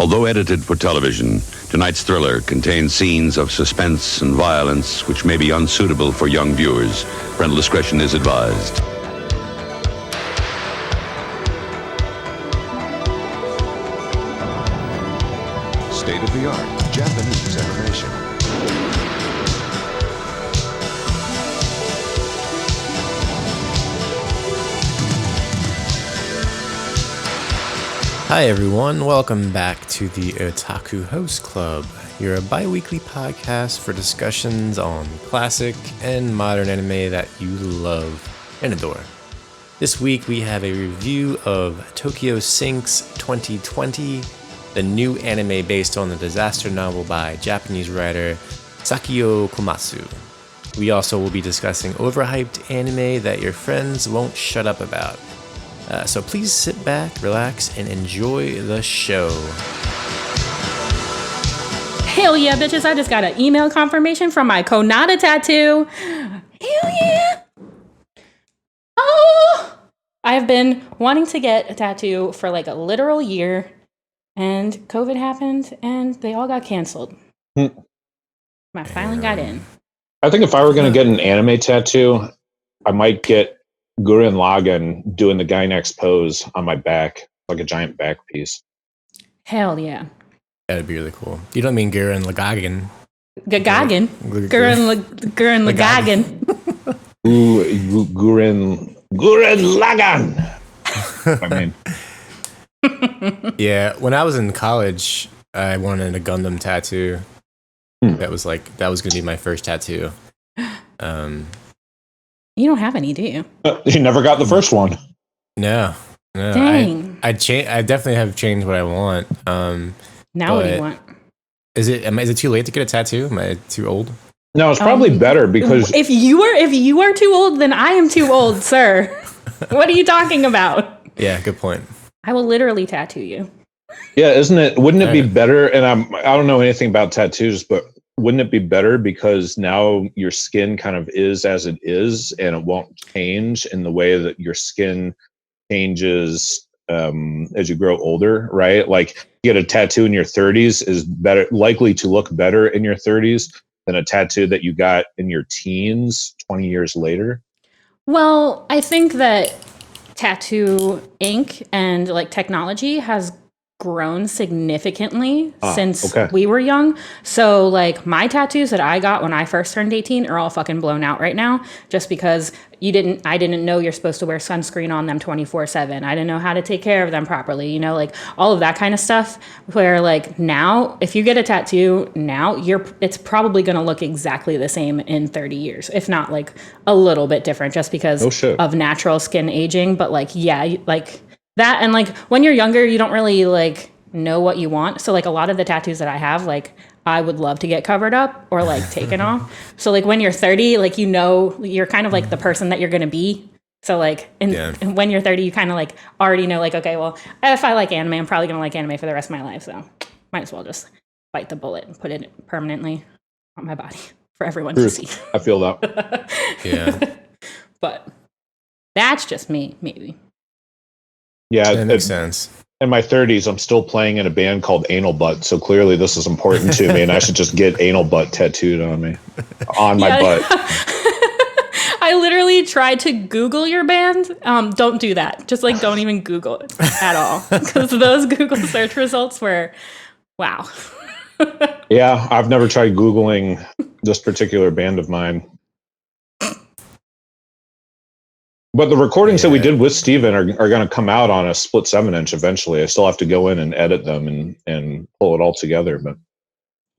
Although edited for television, tonight's thriller contains scenes of suspense and violence which may be unsuitable for young viewers. Parental discretion is advised. State-of-the-art Japanese animation. Hi everyone, welcome back to the Otaku Host Club, your bi-weekly podcast for discussions on classic and modern anime that you love and adore. This week we have a review of Tokyo Sinks 2020, the new anime based on the disaster novel by Japanese writer Sakio Komatsu. We also will be discussing overhyped anime that your friends won't shut up about. So please sit back, relax, and enjoy the show. Hell yeah, bitches. I just got an email confirmation from my Konata tattoo. Hell yeah. Oh! I've been wanting to get a tattoo for like a literal year, and COVID happened, and they all got canceled. I finally got in. I think if I were going to get an anime tattoo, I might get Gurren Lagann doing the guy next pose on my back, like a giant back piece. Hell yeah. That'd be really cool. You don't mean Gurren Lagann? Gagagan. Gurren Lagann. Gurren Lagann. I mean, Yeah, when I was in college, I wanted a Gundam tattoo. That was going to be my first tattoo. You don't have any, do you? you never got the first one. No. Dang. I definitely have changed what I want. Now what do you want? Is it too late to get a tattoo? Am I too old? No, it's probably better because if you are too old, then I am too old, sir. What are you talking about? Yeah, good point. I will literally tattoo you. yeah, isn't it? Wouldn't it be better? And I don't know anything about tattoos, but wouldn't it be better because now your skin kind of is as it is, and it won't change in the way that your skin changes as you grow older, right? Like get a tattoo in your 30s is likely to look better in your 30s than a tattoo that you got in your teens 20 years later. Well, I think that tattoo ink and like technology has grown significantly since we were young. So like my tattoos that I got when I first turned 18 are all fucking blown out right now just because I didn't know you're supposed to wear sunscreen on them 24/7. I didn't know how to take care of them properly, you know, like all of that kind of stuff where like now if you get a tattoo now it's probably going to look exactly the same in 30 years, if not like a little bit different just because of natural skin aging. But like, yeah, like that, and like when you're younger, you don't really like know what you want. So like a lot of the tattoos that I have, like I would love to get covered up or like taken off. So like when you're 30, like you know you're kind of like the person that you're gonna be. So like and when you're 30, you kind of like already know like, okay, well if I like anime, I'm probably gonna like anime for the rest of my life. So might as well just bite the bullet and put it permanently on my body for everyone to see. I feel that. Yeah. But that's just me, maybe. Yeah, that makes sense. In my 30s, I'm still playing in a band called Anal Butt, so clearly this is important to me, and I should just get Anal Butt tattooed on me, on my butt. I literally tried to Google your band. Don't do that. Just like don't even Google it at all, because those Google search results were, wow. Yeah, I've never tried Googling this particular band of mine. But the recordings that we did with Steven are going to come out on a split 7-inch eventually. I still have to go in and edit them and pull it all together, but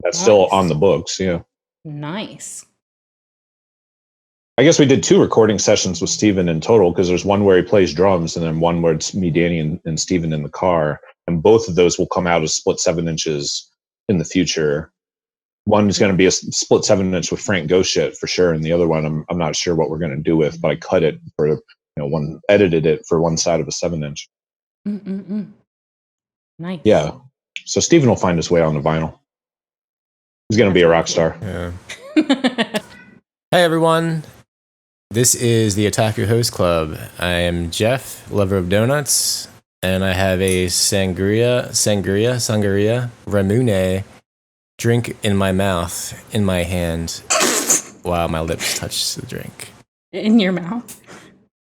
that's still on the books. Yeah. Nice. I guess we did 2 recording sessions with Steven in total because there's one where he plays drums and then one where it's me, Danny, and Steven in the car. And both of those will come out as split 7 inches in the future. One is going to be a split 7-inch with Frank Ghost shit for sure, and the other one I'm not sure what we're going to do with, but I cut it for edited it for one side of a 7-inch. Nice. Yeah, so Steven will find his way on the vinyl. He's going to be a rock star. Yeah. Hey everyone, this is the Otaku Host Club. I am Geoff, lover of donuts, and I have a sangria Ramune drink in my mouth, in my hand, while my lips touch the drink. In your mouth.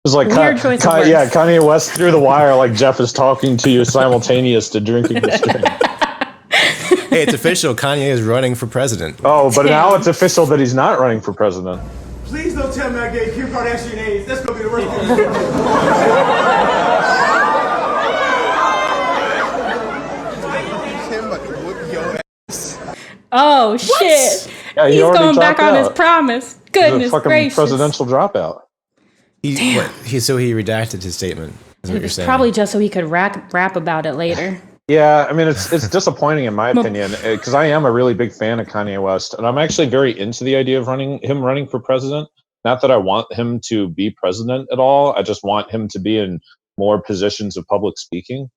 It's like Kanye West through the wire, like Geoff is talking to you simultaneous to drinking this drink. Hey, it's official. Kanye is running for president. Oh, but now it's official that he's not running for president. Please don't tell me I gave Kim Kardashian AIDS. That's gonna be the worst thing. Oh shit! Yeah, he's going back on his promise. Goodness gracious! Presidential dropout. He redacted his statement. Is what you're saying? Probably just so he could rap about it later. Yeah, I mean, it's disappointing in my opinion, because I am a really big fan of Kanye West, and I'm actually very into the idea of him running for president. Not that I want him to be president at all. I just want him to be in more positions of public speaking.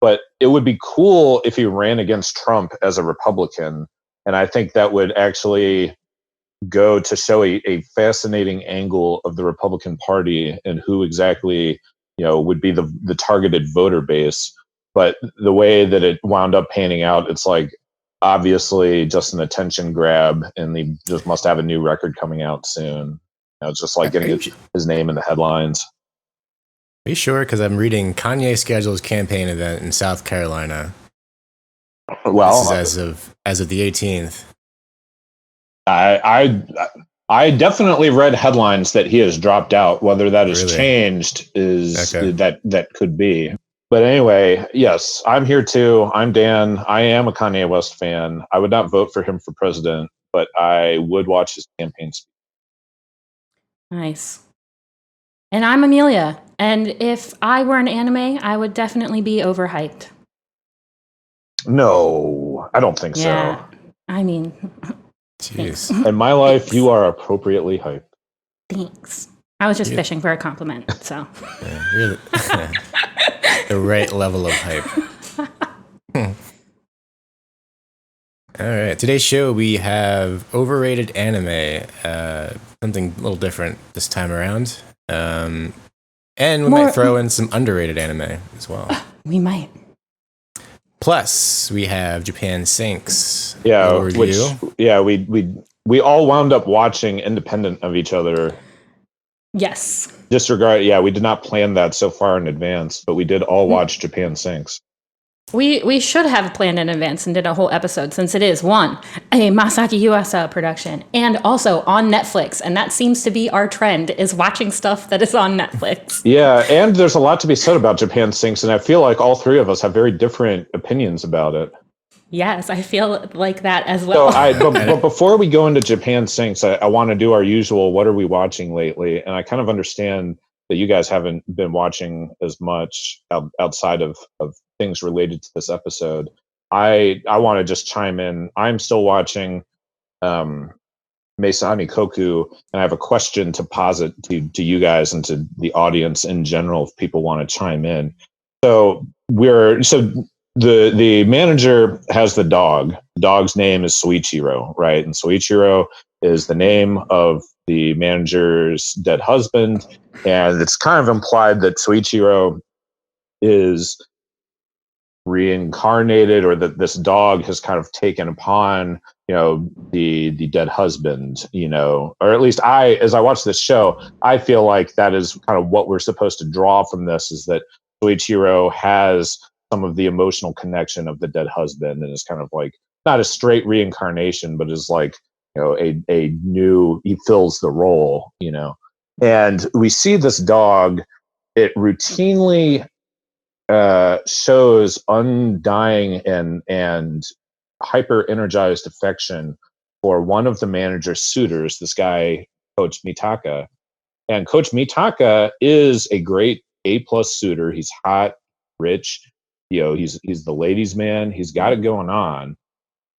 But it would be cool if he ran against Trump as a Republican, and I think that would actually go to show a fascinating angle of the Republican Party and who exactly, would be the targeted voter base. But the way that it wound up panning out, it's like obviously just an attention grab, and he just must have a new record coming out soon. It's just like getting his name in the headlines. Are you sure? Because I'm reading Kanye schedules campaign event in South Carolina. Well, this is as of the 18th. I definitely read headlines that he has dropped out. Whether that has changed is that could be. But anyway, yes, I'm here too. I'm Dan. I am a Kanye West fan. I would not vote for him for president, but I would watch his campaign speech. Nice. And I'm Amelia. And if I were an anime, I would definitely be Overhyped. No, I don't think so. I mean, jeez. In my life, you are appropriately hyped. Thanks. I was just fishing for a compliment, so. Yeah, you're the right level of hype. All right. Today's show, we have overrated anime. Something a little different this time around. And we might throw in some underrated anime as well. We might. Plus, we have Japan Sinks. Yeah, we all wound up watching independent of each other. Yes. We did not plan that so far in advance, but we did all watch Japan Sinks. We should have planned in advance and did a whole episode, since it is, a Masaki Yuasa production, and also on Netflix. And that seems to be our trend, is watching stuff that is on Netflix. Yeah, and there's a lot to be said about Japan Sinks, and I feel like all three of us have very different opinions about it. Yes, I feel like that as well. But before we go into Japan Sinks, I want to do our usual, what are we watching lately? And I kind of understand that you guys haven't been watching as much outside of things related to this episode. I want to just chime in. I'm still watching Meisani Koku, and I have a question to posit to you guys and to the audience in general if people want to chime in. So the manager has the dog. The dog's name is Soichiro, right? And Soichiro is the name of the manager's dead husband, and it's kind of implied that Soichiro is reincarnated, or that this dog has kind of taken upon the dead husband, or at least as I watch this show, I feel like that is kind of what we're supposed to draw from this, is that Soichiro has some of the emotional connection of the dead husband, and is kind of like not a straight reincarnation, but is like a new, he fills the role, and we see this dog, it routinely shows undying and hyper energized affection for one of the manager's suitors, this guy Coach Mitaka. And Coach Mitaka is a great A+ suitor. He's hot, rich, he's the ladies' man. He's got it going on,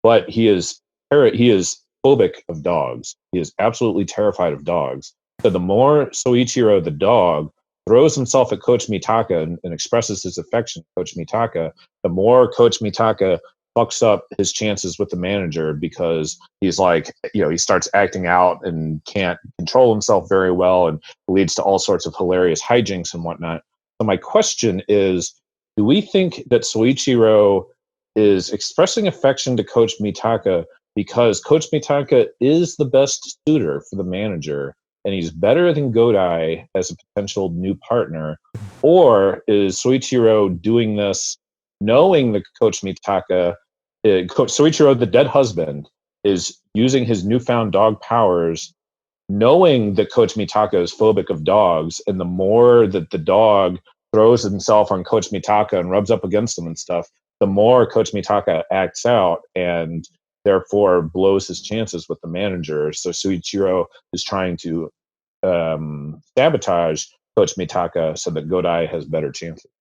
but he is phobic of dogs. He is absolutely terrified of dogs. So the more Soichiro, the dog, throws himself at Coach Mitaka and expresses his affection for Coach Mitaka, the more Coach Mitaka fucks up his chances with the manager, because he's like, he starts acting out and can't control himself very well, and leads to all sorts of hilarious hijinks and whatnot. So my question is, do we think that Soichiro is expressing affection to Coach Mitaka because Coach Mitaka is the best suitor for the manager and he's better than Godai as a potential new partner? Or is Soichiro doing this knowing that Coach Mitaka, Coach Soichiro, the dead husband, is using his newfound dog powers, knowing that Coach Mitaka is phobic of dogs, and the more that the dog throws himself on Coach Mitaka and rubs up against him and stuff, the more Coach Mitaka acts out and therefore blows his chances with the manager. So Soichiro is trying to sabotage Coach Mitaka so that Godai has better chances.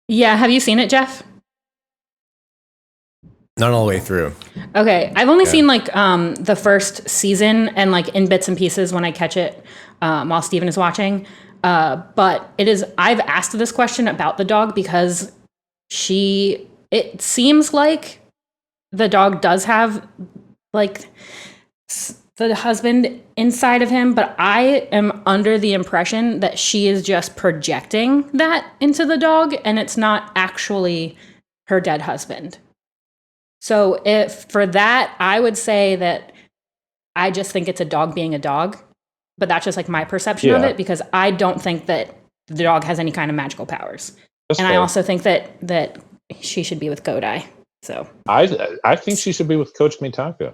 Yeah, have you seen it, Geoff? Not all the way through. Okay, I've only seen like the first season and like in bits and pieces when I catch it while Steven is watching. But I've asked this question about the dog because it seems like the dog does have like the husband inside of him, but I am under the impression that she is just projecting that into the dog and it's not actually her dead husband. So if for that, I would say that I just think it's a dog being a dog, but that's just like my perception of it because I don't think that the dog has any kind of magical powers. That's fair. I also think that she should be with Godai. So I think she should be with Coach Mitaka.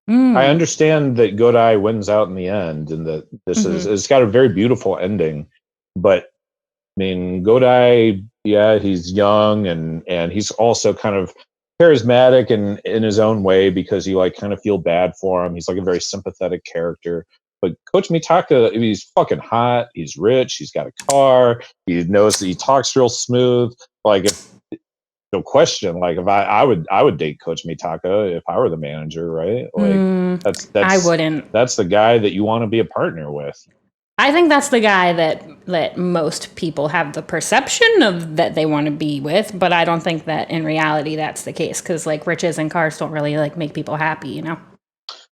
I understand that Godai wins out in the end and that this it's got a very beautiful ending, but I mean, Godai, he's young and he's also kind of charismatic and in his own way because you like kind of feel bad for him. He's like a very sympathetic character. But Coach Mitaka, he's fucking hot. He's rich. He's got a car. He knows that he talks real smooth. Like, no question. Like, if I would date Coach Mitaka if I were the manager, right? Like, that's I wouldn't. That's the guy that you want to be a partner with. I think that's the guy that most people have the perception of that they want to be with, but I don't think that in reality that's the case because like riches and cars don't really like make people happy, you know?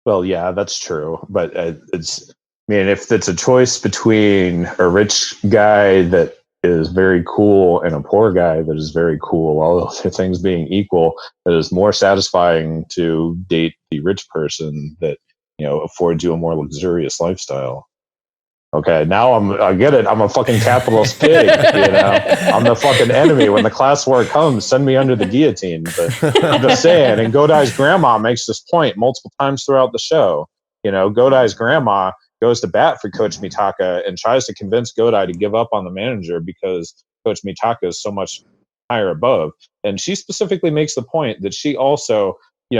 Well, yeah, that's true. But if it's a choice between a rich guy that is very cool and a poor guy that is very cool, all other things being equal, it is more satisfying to date the rich person that, affords you a more luxurious lifestyle. Okay, now I get it. I'm a fucking capitalist pig, I'm the fucking enemy. When the class war comes, send me under the guillotine. But I'm just saying, and Godai's grandma makes this point multiple times throughout the show. Godai's grandma goes to bat for Coach Mitaka and tries to convince Godai to give up on the manager because Coach Mitaka is so much higher above. And she specifically makes the point that she also, she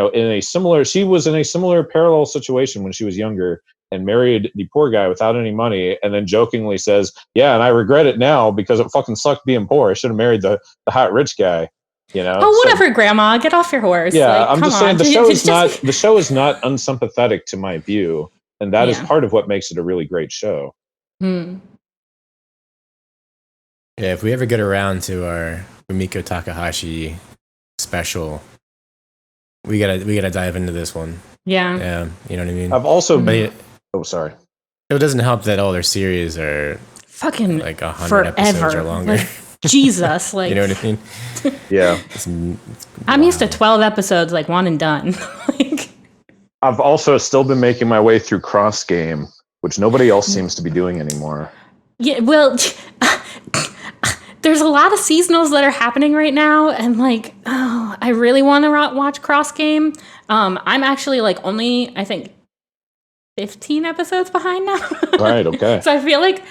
was in a similar parallel situation when she was younger and married the poor guy without any money, and then jokingly says, "Yeah, and I regret it now because it fucking sucked being poor. I should have married the hot rich guy." Oh, whatever, Grandma, get off your horse. Yeah, I'm just saying the show is not unsympathetic to my view, and that is part of what makes it a really great show. Yeah, if we ever get around to our Rumiko Takahashi special, we gotta dive into this one. Yeah, you know what I mean. I've also sorry. It doesn't help that all their series are fucking like 100 episodes or longer. Like, Jesus, like you know what I mean? Yeah, I'm used to 12 episodes, like one and done. Like, I've also still been making my way through Cross Game, which nobody else seems to be doing anymore. Yeah, well, there's a lot of seasonals that are happening right now, and like, I really want to watch Cross Game. I'm actually like only, I think, 15 episodes behind now. Right. Okay. So I feel like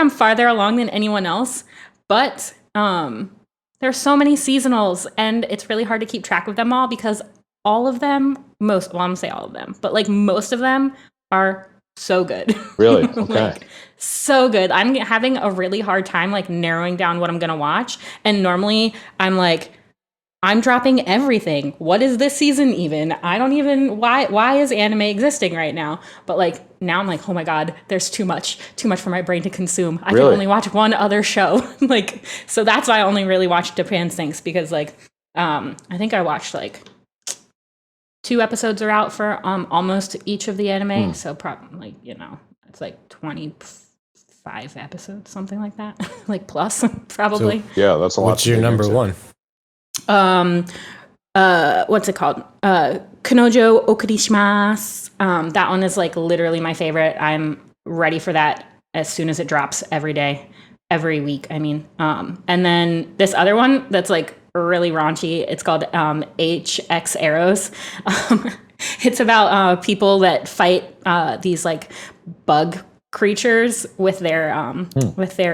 I'm farther along than anyone else, but there's so many seasonals, and it's really hard to keep track of them all because all of them, I'm gonna say all of them, but like most of them are so good. Really? Okay. Like, so good. I'm having a really hard time like narrowing down what I'm gonna watch, and normally I'm like, I'm dropping everything. What is this season even? I don't even, why is anime existing right now? But like, now I'm like, oh my God, there's too much for my brain to consume. I can only watch one other show. Like, so that's why I only really watch Japan Sinks because like, I think I watched like 2 episodes are out for almost each of the anime. So probably, it's like 20 5 episodes, something like that. Like plus, probably. So, yeah, that's a lot. What's your number one? What's it called? Kanojo Okurishimasu. That one is like literally my favorite. I'm ready for that as soon as it drops every week. I mean, and then this other one that's like really raunchy. It's called HX Arrows. It's about people that fight these like bug creatures with their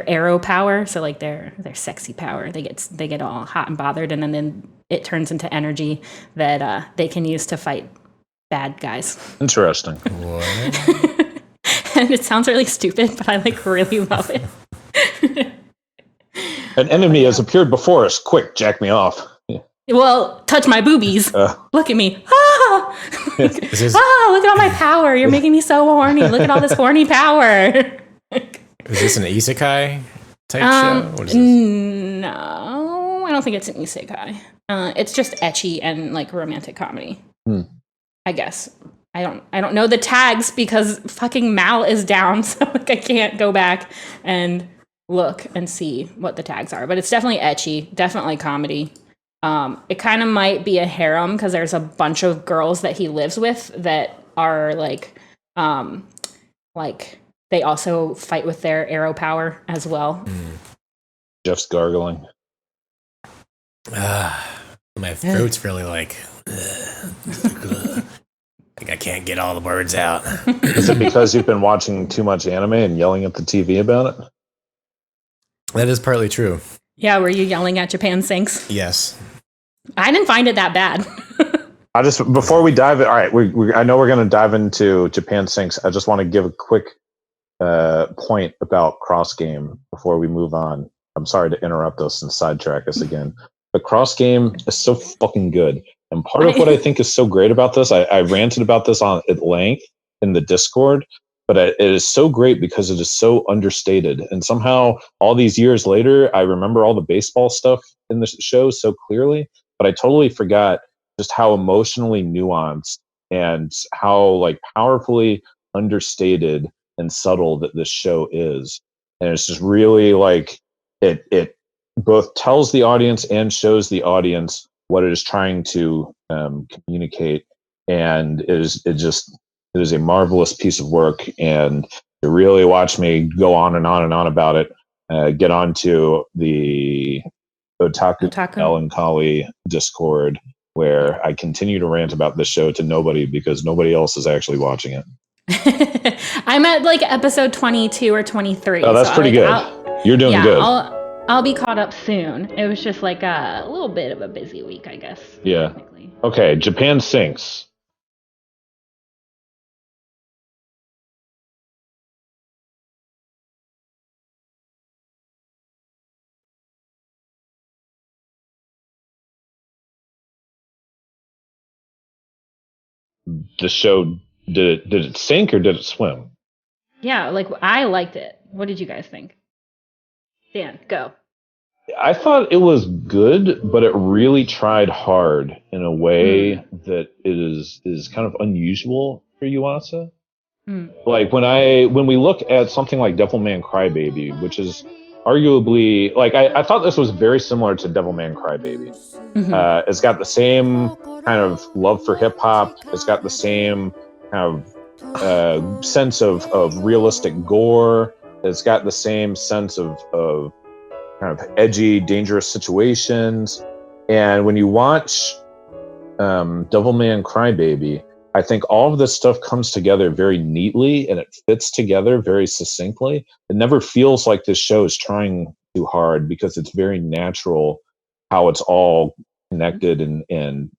arrow power. So like their sexy power. They get all hot and bothered, and then it turns into energy that they can use to fight bad guys. Interesting. What? And it sounds really stupid, but I like really love it. An enemy has appeared before us. Quick, jack me off. Well, touch my boobies. Look at me. Look at all my power. You're making me so horny. Look at all this horny power. Is this an isekai type show? What is this? No, I don't think it's an isekai. It's just ecchi and like romantic comedy. I guess. I don't know the tags because fucking Mal is down, so like I can't go back and look and see what the tags are. But it's definitely ecchi, definitely comedy. It kind of might be a harem because there's a bunch of girls that he lives with that are like they also fight with their arrow power as well. Geoff's gargling. My throat's really like I can't get all the words out. Is it because you've been watching too much anime and yelling at the TV about it? That is partly true. Yeah, were you yelling at Japan Sinks? Yes. I didn't find it that bad. Before we dive in, all right, I know we're going to dive into Japan Sinks. I just want to give a quick point about cross game before we move on. I'm sorry to interrupt us and sidetrack us again. The cross game is so fucking good. And part of what I think is so great about this, I ranted about this at length in the Discord, but it is so great because it is so understated. And somehow all these years later, I remember all the baseball stuff in the show so clearly, but I totally forgot just how emotionally nuanced and how like powerfully understated and subtle that this show is. And it's just really like it both tells the audience and shows the audience what it is trying to communicate. And it is a marvelous piece of work. And to really watch me go on and on and on about it, get onto the Otaku Melancholy Discord, where I continue to rant about this show to nobody because nobody else is actually watching it. I'm at like episode 22 or 23. Oh, that's pretty good. You're doing good. I'll be caught up soon. It was just like a little bit of a busy week, I guess. Yeah. Okay, Japan Sinks. The show, did it sink or did it swim? Yeah, like I liked it. What did you guys think? Dan, go. I thought it was good, but it really tried hard in a way that is kind of unusual for Yuasa. Like when we look at something like Devilman Crybaby, which is arguably like I thought this was very similar to Devilman Crybaby. It's got the same kind of love for hip hop. It's got the same kind of sense of realistic gore. It's got the same sense of kind of edgy, dangerous situations. And when you watch Devilman Crybaby, I think all of this stuff comes together very neatly and it fits together very succinctly. It never feels like this show is trying too hard because it's very natural how it's all connected and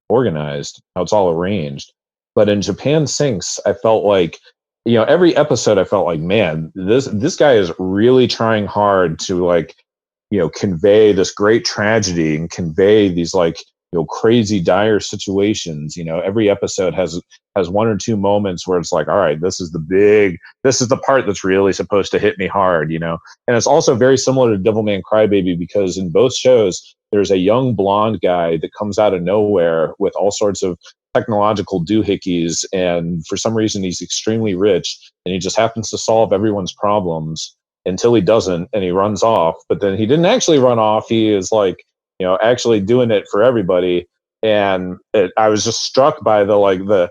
organized, how it's all arranged. But in Japan Sinks, I felt like, every episode I felt like, man, this guy is really trying hard to like, convey this great tragedy and convey these like, crazy dire situations. Every episode has one or two moments where it's like, all right, this is the part that's really supposed to hit me hard, and it's also very similar to Devilman Crybaby because in both shows there's a young blonde guy that comes out of nowhere with all sorts of technological doohickeys, and for some reason he's extremely rich, and he just happens to solve everyone's problems until he doesn't, and he runs off. But then he didn't actually run off. He is like, actually doing it for everybody. And I was just struck by the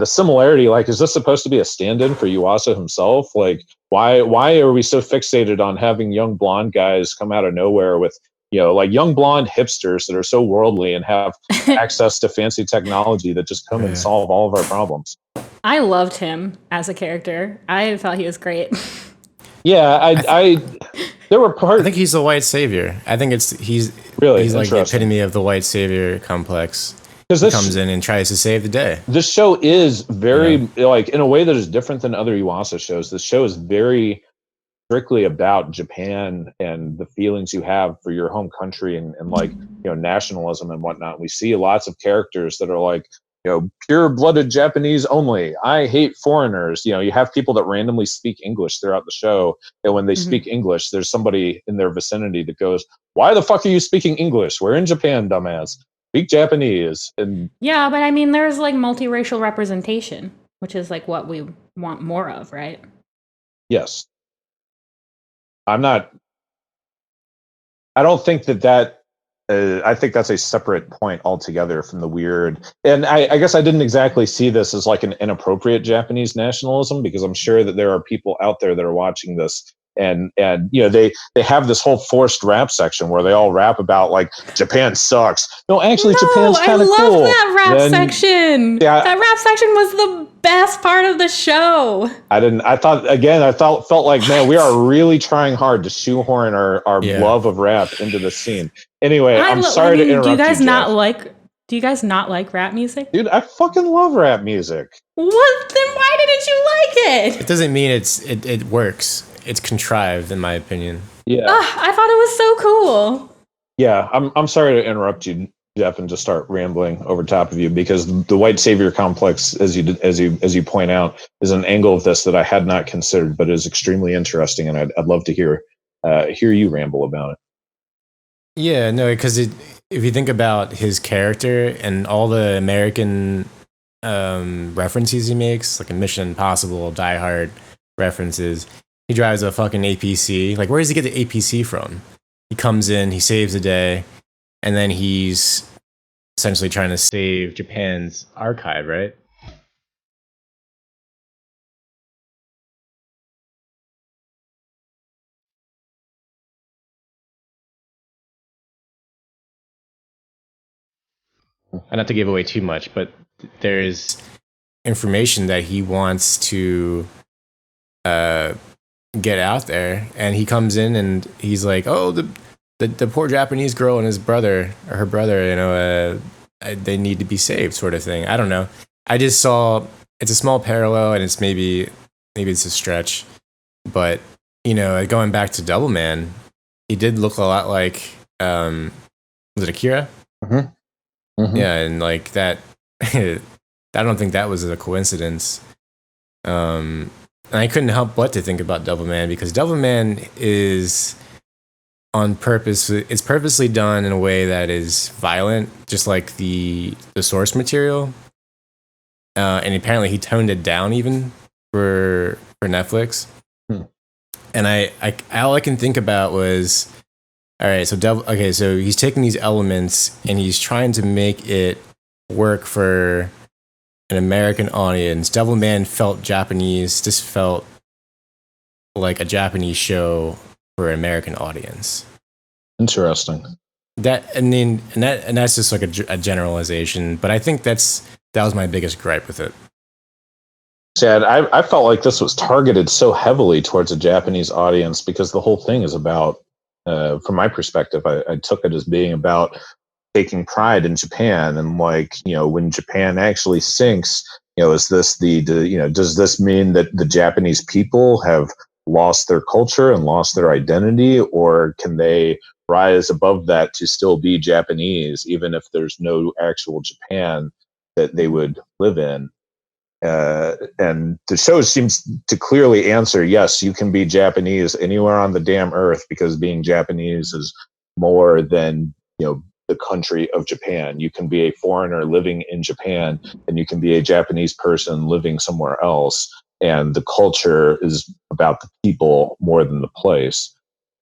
similarity. Like, is this supposed to be a stand-in for Yuasa himself? Like, why are we so fixated on having young blonde guys come out of nowhere with, like young blonde hipsters that are so worldly and have access to fancy technology that just come and solve all of our problems? I loved him as a character. I thought he was great. Yeah, there were parts. I think he's the white savior. I think he's like the epitome of the white savior complex. Because he comes in and tries to save the day. This show is very, like, in a way that is different than other Yuasa shows. This show is very strictly about Japan and the feelings you have for your home country and like, nationalism and whatnot. We see lots of characters that are like, pure-blooded Japanese only. I hate foreigners. You have people that randomly speak English throughout the show, and when they speak English, there's somebody in their vicinity that goes, "Why the fuck are you speaking English? We're in Japan, dumbass. Speak Japanese." And yeah, but I mean, there's like multiracial representation, which is like what we want more of, right? Yes. I don't think that I think that's a separate point altogether from the weird. And I guess I didn't exactly see this as like an inappropriate Japanese nationalism, because I'm sure that there are people out there that are watching this and they have this whole forced rap section where they all rap about like Japan sucks. No, actually, Japan's kind of cool. I love that rap section. Yeah, that rap section was the best part of the show. I felt like, man, we are really trying hard to shoehorn our love of rap into the scene. Anyway, I'm sorry to interrupt you. Do you guys not like rap music? Dude, I fucking love rap music. What? Then why didn't you like it? It doesn't mean it works. It's contrived, in my opinion. Yeah. I thought it was so cool. Yeah, I'm sorry to interrupt you, Geoff, and just start rambling over top of you, because the white savior complex, as you point out, is an angle of this that I had not considered, but is extremely interesting, and I'd love to hear you ramble about it. Yeah, no, because if you think about his character and all the American references he makes, like a Mission Impossible, Die Hard references, he drives a fucking APC. Like, where does he get the APC from? He comes in, he saves the day, and then he's essentially trying to save Japan's archive, right? And not to give away too much, but there's information that he wants to get out there, and he comes in and he's like, "Oh, the poor Japanese girl and his brother or her brother, they need to be saved," sort of thing. I don't know. I just saw it's a small parallel, and it's maybe it's a stretch, but going back to Double Man, he did look a lot like was it Akira? Mm-hmm. Mm-hmm. Yeah, and like that. I don't think that was a coincidence. And I couldn't help but to think about Double Man, because Double Man is on purpose. It's purposely done in a way that is violent, just like the source material. And apparently he toned it down even for Netflix. And I all I can think about was, all right, so he's taking these elements and he's trying to make it work for an American audience. Devil Man felt Japanese. This felt like a Japanese show for an American audience. Interesting. That's just like a generalization, but I think that was my biggest gripe with it. Chad, I felt like this was targeted so heavily towards a Japanese audience, because the whole thing is about, from my perspective, I took it as being about taking pride in Japan, and like, when Japan actually sinks, is this does this mean that the Japanese people have lost their culture and lost their identity, or can they rise above that to still be Japanese, even if there's no actual Japan that they would live in? And the show seems to clearly answer, yes, you can be Japanese anywhere on the damn earth, because being Japanese is more than the country of Japan. You can be a foreigner living in Japan, and you can be a Japanese person living somewhere else. And the culture is about the people more than the place.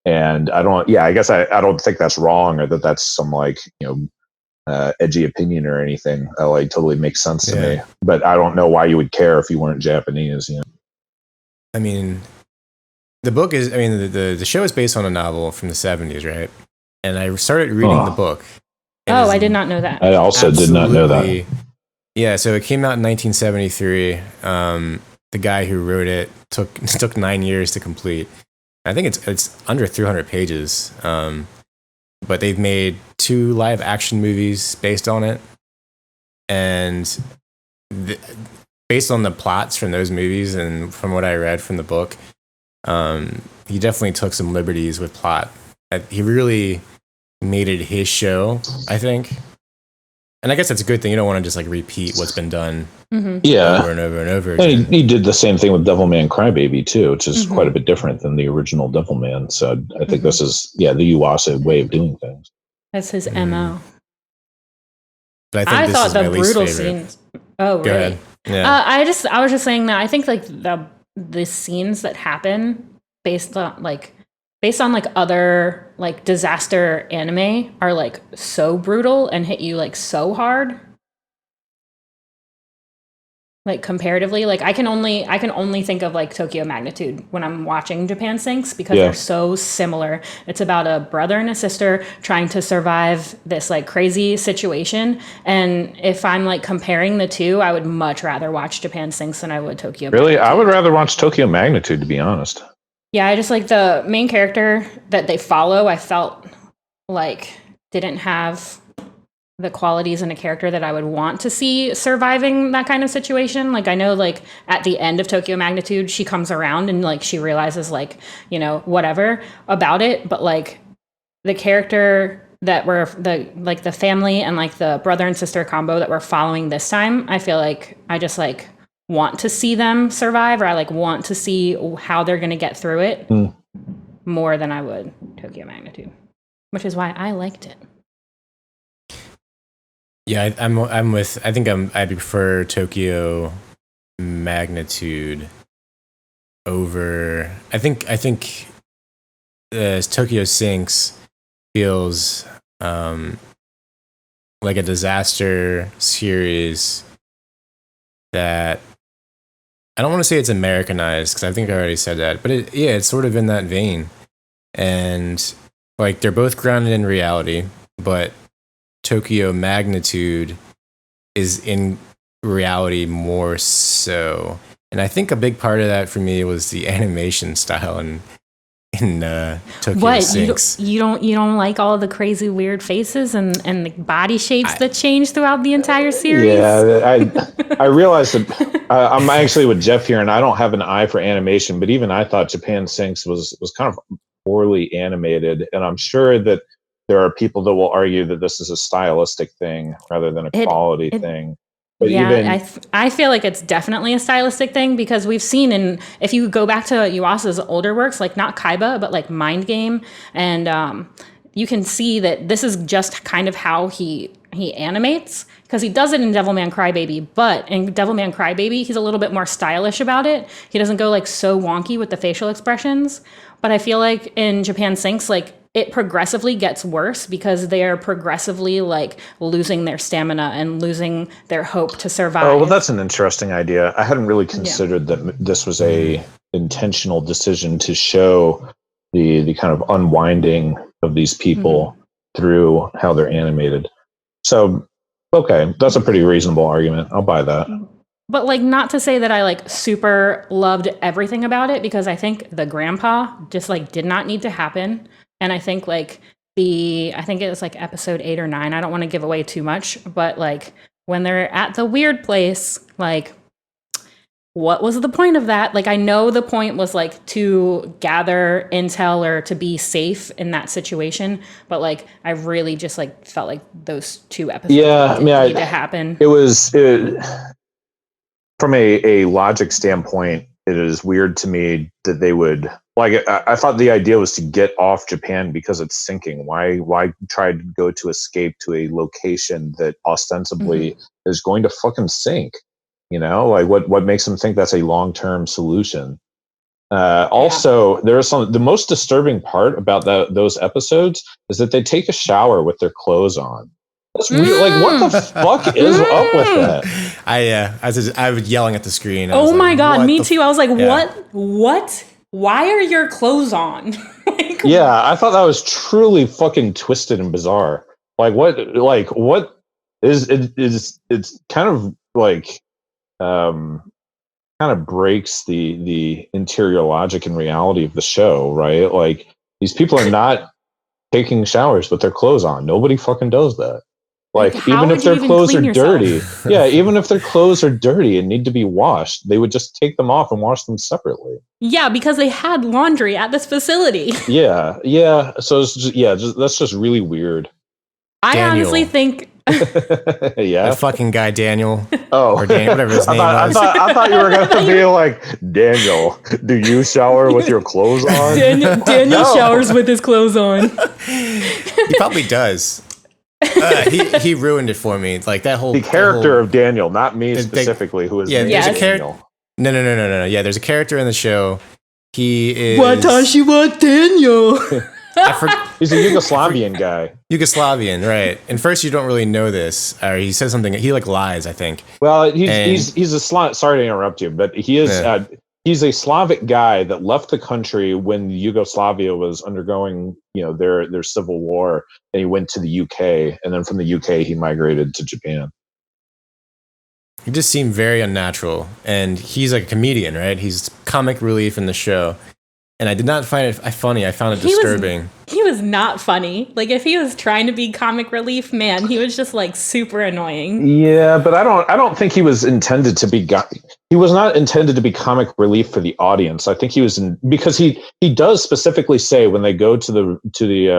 And I guess I don't think that's wrong, or that that's some like, edgy opinion or anything. That like totally makes sense to me. But I don't know why you would care if you weren't Japanese. I mean, the book is. I mean, the show is based on a novel from the 70s, right? And I started reading the book. Oh, I did not know that. I also did not know that. Yeah, so it came out in 1973. The guy who wrote it took 9 years to complete. I think it's under 300 pages. But they've made 2 live action movies based on it, and based on the plots from those movies and from what I read from the book, he definitely took some liberties with plot. He really made it his show, I think. And I guess that's a good thing. You don't want to just like repeat what's been done over and over and over again. He did the same thing with Devilman Crybaby too, which is quite a bit different than the original Devilman. So I think this is the Yuasa way of doing things. That's his MO. But I think thought the brutal scenes. Oh, Go really? ahead. Yeah. I was just saying that I think like the scenes that happen based on like other like disaster anime are like so brutal and hit you like so hard. Like comparatively, like I can only think of like Tokyo Magnitude when I'm watching Japan Sinks, because they're so similar. It's about a brother and a sister trying to survive this like crazy situation. And if I'm like comparing the two, I would much rather watch Japan Sinks than I would Tokyo Magnitude. I would rather watch Tokyo Magnitude, to be honest. Yeah, I just like the main character that they follow, I felt like didn't have the qualities in a character that I would want to see surviving that kind of situation. Like I know like at the end of Tokyo Magnitude, she comes around and like she realizes like, whatever about it. But like the character that were the family and like the brother and sister combo that we're following this time, I feel like I just like want to see them survive, or I like want to see how they're going to get through it more than I would Tokyo Magnitude, which is why I liked it. Yeah, I'm with. I think I prefer Tokyo Magnitude over. I think Tokyo Sinks feels like a disaster series that I don't want to say it's Americanized, because I think I already said that, but it's sort of in that vein, and like they're both grounded in reality, but Tokyo Magnitude is in reality more so. And I think a big part of that for me was the animation style in Tokyo Sinks. You don't like all the crazy weird faces and the body shapes that change throughout the entire series? Yeah, I realized that I'm actually with Geoff here, and I don't have an eye for animation, but even I thought Japan Sinks was kind of poorly animated, and I'm sure that there are people that will argue that this is a stylistic thing rather than a quality thing. But I feel like it's definitely a stylistic thing, because we've seen if you go back to Yuasa's older works, like not Kaiba, but like Mind Game, and you can see that this is just kind of how he animates, because he does it in Devilman Crybaby, but in Devilman Crybaby, he's a little bit more stylish about it. He doesn't go like so wonky with the facial expressions. But I feel like in Japan Sinks, like it progressively gets worse, because they are progressively like losing their stamina and losing their hope to survive. Oh, well, that's an interesting idea. I hadn't really considered that this was a intentional decision to show the kind of unwinding of these people through how they're animated. So, okay, that's a pretty reasonable argument. I'll buy that. But like, not to say that I like super loved everything about it, because I think the grandpa just like did not need to happen. And I think like I think it was like episode 8 or 9. I don't want to give away too much, but like when they're at the weird place, like what was the point of that? Like I know the point was like to gather intel or to be safe in that situation, but like I really just like felt like those 2 episodes need to happen. It was from a logic standpoint, it is weird to me that they would Like I thought the idea was to get off Japan because it's sinking. Why try to go to escape to a location that ostensibly is going to fucking sink? You know, like what makes them think that's a long-term solution? Also, there is the most disturbing part about those episodes is that they take a shower with their clothes on. That's really, like, what the fuck is up with that? I was yelling at the screen. Oh my god, me too. I was like, what? Why are your clothes on? Like, yeah, I thought that was truly fucking twisted and bizarre. Like what is it's kind of like kind of breaks the interior logic and reality of the show, right? Like these people are not taking showers with their clothes on. Nobody fucking does that. Like even if their clothes are dirty, even if their clothes are dirty and need to be washed, they would just take them off and wash them separately. Yeah, because they had laundry at this facility. Yeah. So it's just, that's just really weird. I honestly think. That fucking guy Daniel. Oh, or Daniel, whatever his name was. I thought you were gonna be like, Daniel, do you shower with your clothes on? Daniel showers with his clothes on. He probably does. He ruined it for me. Like that whole character of Daniel, not me specifically. Who is there's a character. No. Yeah, there's a character in the show. He is Watashi wa Daniel. He's a Yugoslavian guy. Yugoslavian, right? And first, you don't really know this, or he says something. He like lies, I think. Well, he's a sorry to interrupt you, but he is. Yeah. He's a Slavic guy that left the country when Yugoslavia was undergoing, their civil war, and he went to the UK, and then from the UK he migrated to Japan. He just seemed very unnatural, and he's like a comedian, right? He's comic relief in the show, and I did not find it funny. I found it disturbing. He was not funny. Like if he was trying to be comic relief, man, he was just like super annoying. Yeah, but I don't think he was intended to be. He was not intended to be comic relief for the audience. I think he was because he does specifically say when they go to the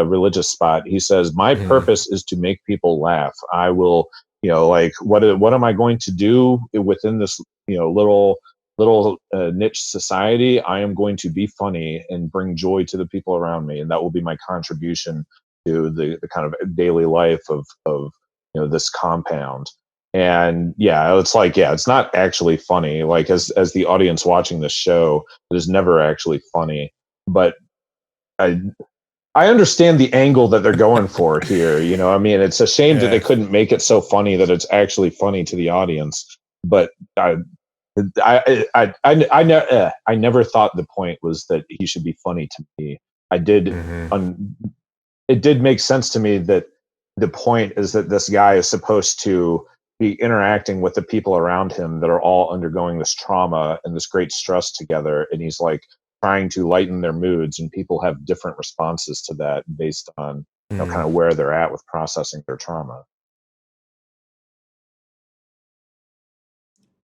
religious spot, he says, "My purpose is to make people laugh. I will, like what am I going to do within this, little niche society? I am going to be funny and bring joy to the people around me, and that will be my contribution to the kind of daily life of this compound." And it's like, it's not actually funny. Like as the audience watching this show, it is never actually funny. But I understand the angle that they're going for here. I mean, it's a shame that they couldn't make it so funny that it's actually funny to the audience. But I never thought the point was that he should be funny to me. It did make sense to me that the point is that this guy is supposed to be interacting with the people around him that are all undergoing this trauma and this great stress together, and he's like trying to lighten their moods, and people have different responses to that based on kind of where they're at with processing their trauma.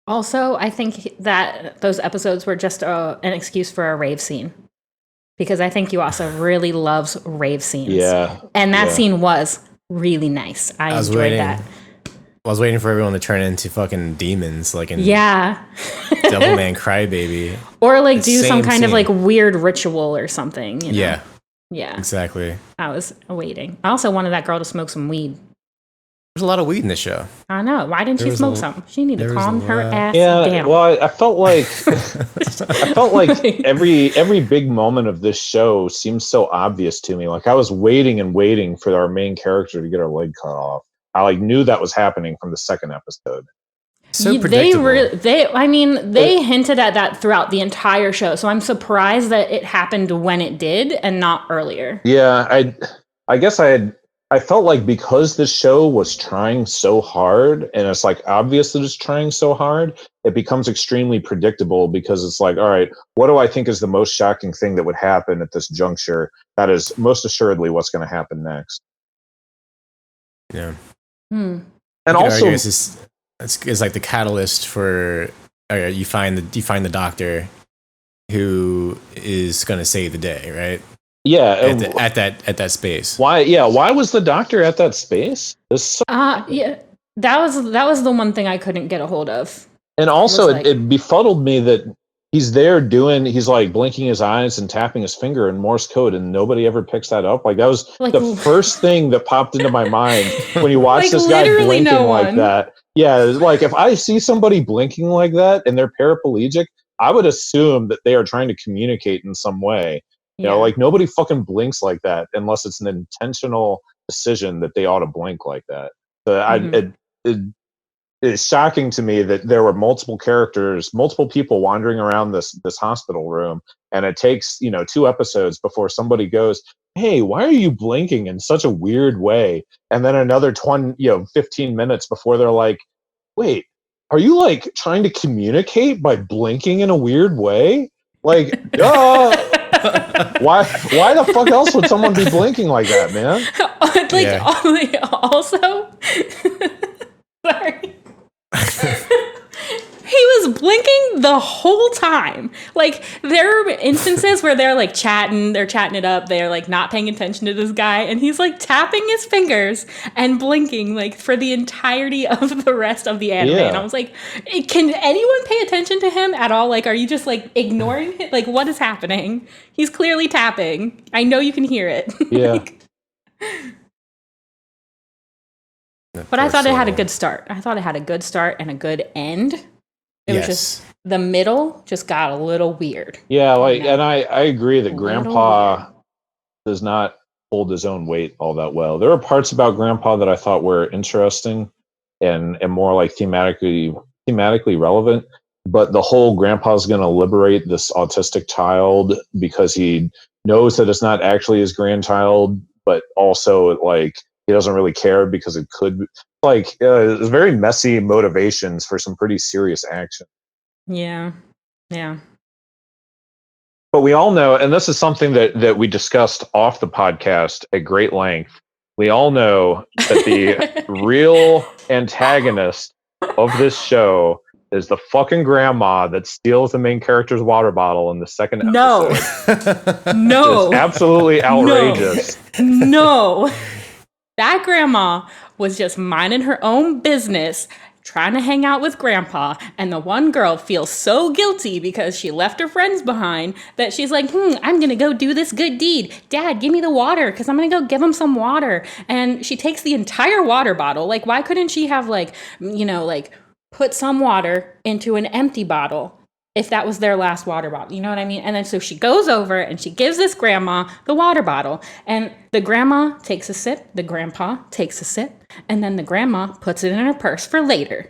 Also, I think that those episodes were just an excuse for a rave scene, because I think Yuasa really loves rave scenes. Yeah, and that scene was really nice. I enjoyed that. I was waiting for everyone to turn into fucking demons, like in Devilman Crybaby, or like do some kind of like weird ritual or something. Yeah, exactly. I was waiting. I also wanted that girl to smoke some weed. There's a lot of weed in this show. I know. Why didn't she smoke some? She needed to calm her ass down. Well, I felt like every big moment of this show seems so obvious to me. Like I was waiting and waiting for our main character to get her leg cut off. I knew that was happening from the second episode. So predictable. They hinted at that throughout the entire show. So I'm surprised that it happened when it did and not earlier. Yeah, I guess I felt like because this show was trying so hard, and it's like obvious that it's trying so hard, it becomes extremely predictable, because it's like, all right, what do I think is the most shocking thing that would happen at this juncture? That is most assuredly what's going to happen next. Yeah. And also, it's like the catalyst for you find the doctor who is going to save the day, right? Yeah, at that space. Why? Yeah, why was the doctor at that space? That was the one thing I couldn't get a hold of. And also, it befuddled me that he's there he's like blinking his eyes and tapping his finger in Morse code, and nobody ever picks that up. Like that was like, the first thing that popped into my mind when you watch this guy blinking like that. Yeah, like if I see somebody blinking like that and they're paraplegic, I would assume that they are trying to communicate in some way. You know, like nobody fucking blinks like that unless it's an intentional decision that they ought to blink like that. So it's shocking to me that there were multiple people wandering around this hospital room, and it takes 2 episodes before somebody goes, "Hey, why are you blinking in such a weird way?" And then another 15 minutes before they're like, "Wait, are you like trying to communicate by blinking in a weird way?" Like, duh. Why the fuck else would someone be blinking like that, man? Also, sorry. He was blinking the whole time. Like, there are instances where they're like chatting it up, they're like not paying attention to this guy, and he's like tapping his fingers and blinking like for the entirety of the rest of the anime. And I was like, can anyone pay attention to him at all? Like, are you just like ignoring him? Like, what is happening? He's clearly tapping. I know you can hear it. Yeah. But I thought it had a good start. I thought it had a good start and a good end. It was just the middle just got a little weird. Yeah, like, and I agree that Grandpa does not hold his own weight all that well. There are parts about Grandpa that I thought were interesting and more like thematically relevant. But the whole Grandpa's going to liberate this autistic child because he knows that it's not actually his grandchild, but also like he doesn't really care because it could it's very messy motivations for some pretty serious action. Yeah. But we all know, and this is something that we discussed off the podcast at great length, we all know that the real antagonist of this show is the fucking grandma that steals the main character's water bottle in the second episode. No. It's absolutely outrageous. No. That grandma was just minding her own business, trying to hang out with Grandpa, and the one girl feels so guilty because she left her friends behind that she's like, I'm gonna go do this good deed. Dad, give me the water, because I'm gonna go give him some water. And she takes the entire water bottle. Like, why couldn't she have put some water into an empty bottle if that was their last water bottle? You know what I mean? And then so she goes over and she gives this grandma the water bottle, and the grandma takes a sip, the grandpa takes a sip, and then the grandma puts it in her purse for later.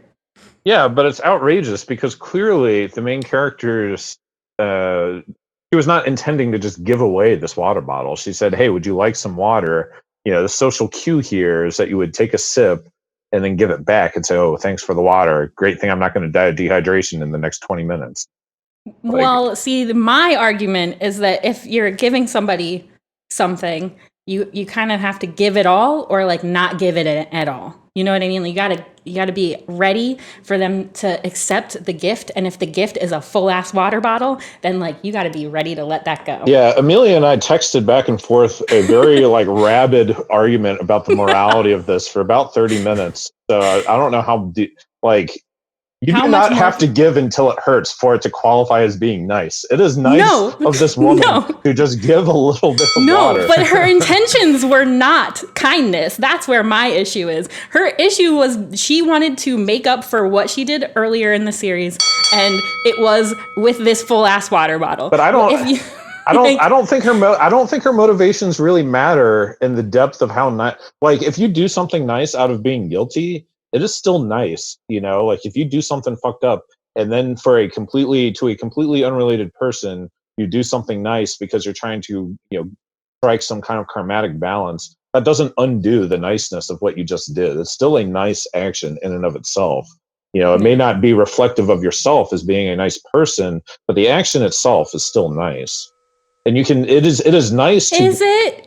Yeah, but it's outrageous because clearly the main character's she was not intending to just give away this water bottle. She said, "Hey, would you like some water?" The social cue here is that you would take a sip and then give it back and say, "Oh, thanks for the water. Great thing I'm not going to die of dehydration in the next 20 minutes. Well, see, my argument is that if you're giving somebody something, you kind of have to give it all or like not give it at all. You know what I mean? Like, you gotta be ready for them to accept the gift. And if the gift is a full ass water bottle, then like you gotta be ready to let that go. Yeah, Amelia and I texted back and forth a very rabid argument about the morality of this for about 30 minutes. So I don't know how you do not have to give until it hurts for it to qualify as being nice. It is nice of this woman to just give a little bit of water. No, but her intentions were not kindness. That's where my issue is. Her issue was she wanted to make up for what she did earlier in the series, and it was with this full ass water bottle. But I don't think her motivations really matter in the depth of how nice. Like, if you do something nice out of being guilty, it is still nice, if you do something fucked up and then to a completely unrelated person, you do something nice because you're trying to, strike some kind of karmatic balance. That doesn't undo the niceness of what you just did. It's still a nice action in and of itself. It may not be reflective of yourself as being a nice person, but the action itself is still nice. And it is nice to. Is it?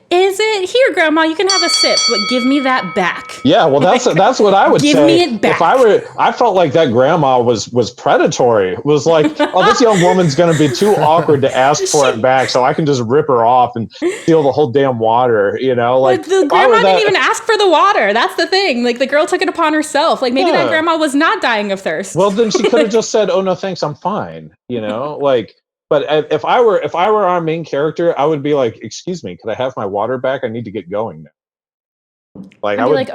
Here, Grandma, you can have a sip, but give me that back. Yeah, well, that's what I would say. Give me it back. I felt like that grandma was predatory. It was like, oh, this young woman's going to be too awkward to ask for it back, so I can just rip her off and steal the whole damn water, Like, the grandma didn't even ask for the water. That's the thing. Like, the girl took it upon herself. Like, maybe that grandma was not dying of thirst. Well, then she could have just said, "Oh no, thanks, I'm fine." Like. But if I were our main character, I would be like, "Excuse me, could I have my water back? I need to get going now." Like, I'd be like,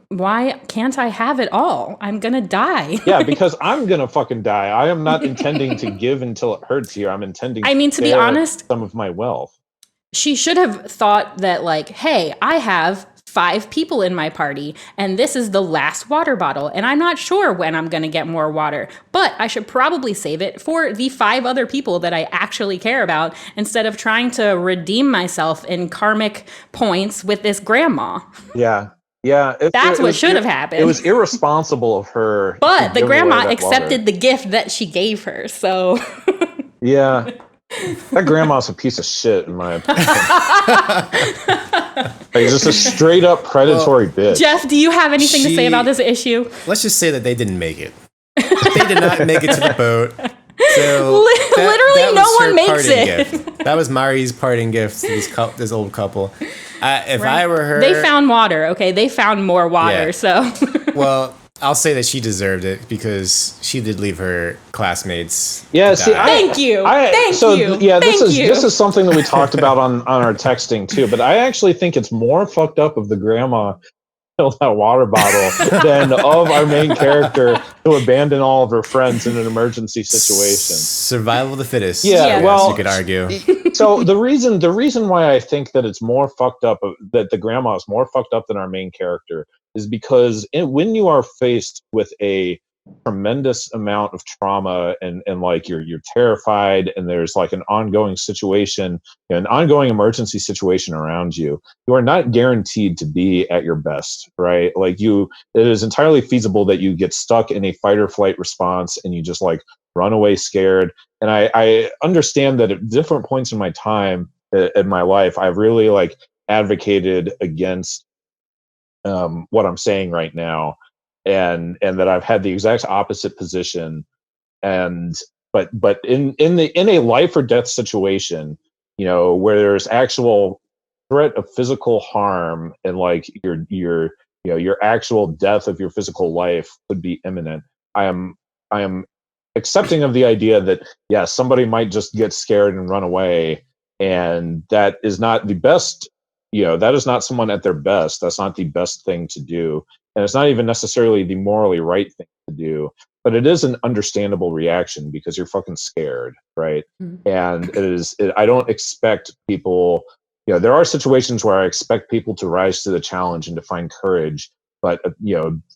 why can't I have it all? I'm gonna die. Yeah, because I'm gonna fucking die. I am not intending to give until it hurts here. I'm intending. To be honest, some of my wealth. She should have thought that, like, hey, I have 5 people in my party, and this is the last water bottle, and I'm not sure when I'm going to get more water, but I should probably save it for the 5 other people that I actually care about, instead of trying to redeem myself in karmic points with this grandma. Yeah. That's what should have happened. It was irresponsible of her. But the grandma accepted the gift that she gave her, so... Yeah. That grandma's a piece of shit, in my opinion. Like, just a straight up predatory bitch. Jeff, do you have anything to say about this issue? Let's just say that they didn't make it. They did not make it to the boat. So literally, no one makes it. Gift. That was Mari's parting gift to this old couple. I were her, they found water. Okay, they found more water. Yeah. So, well, I'll say that she deserved it because she did leave her classmates. Yeah, see, thank you. Yeah, this is something that we talked about on our texting too. But I actually think it's more fucked up of the grandma filled that water bottle than of our main character who abandoned all of her friends in an emergency situation. Survival of the fittest. Yeah, well, you could argue. So the reason why I think that it's more fucked up, that the grandma is more fucked up than our main character, is because when you are faced with a tremendous amount of trauma and like you're terrified and there's like an ongoing situation, an ongoing emergency situation around you, you are not guaranteed to be at your best, right? Like it is entirely feasible that you get stuck in a fight or flight response and you just like run away scared. And I understand that at different points in my time in my life, I've really like advocated against what I'm saying right now, and that I've had the exact opposite position, but in a life or death situation, where there's actual threat of physical harm and like your actual death of your physical life could be imminent, I am accepting of the idea that somebody might just get scared and run away, and that is not the best. That is not someone at their best. That's not the best thing to do. And it's not even necessarily the morally right thing to do, but it is an understandable reaction because you're fucking scared, right? Mm-hmm. And I don't expect people, there are situations where I expect people to rise to the challenge and to find courage, but,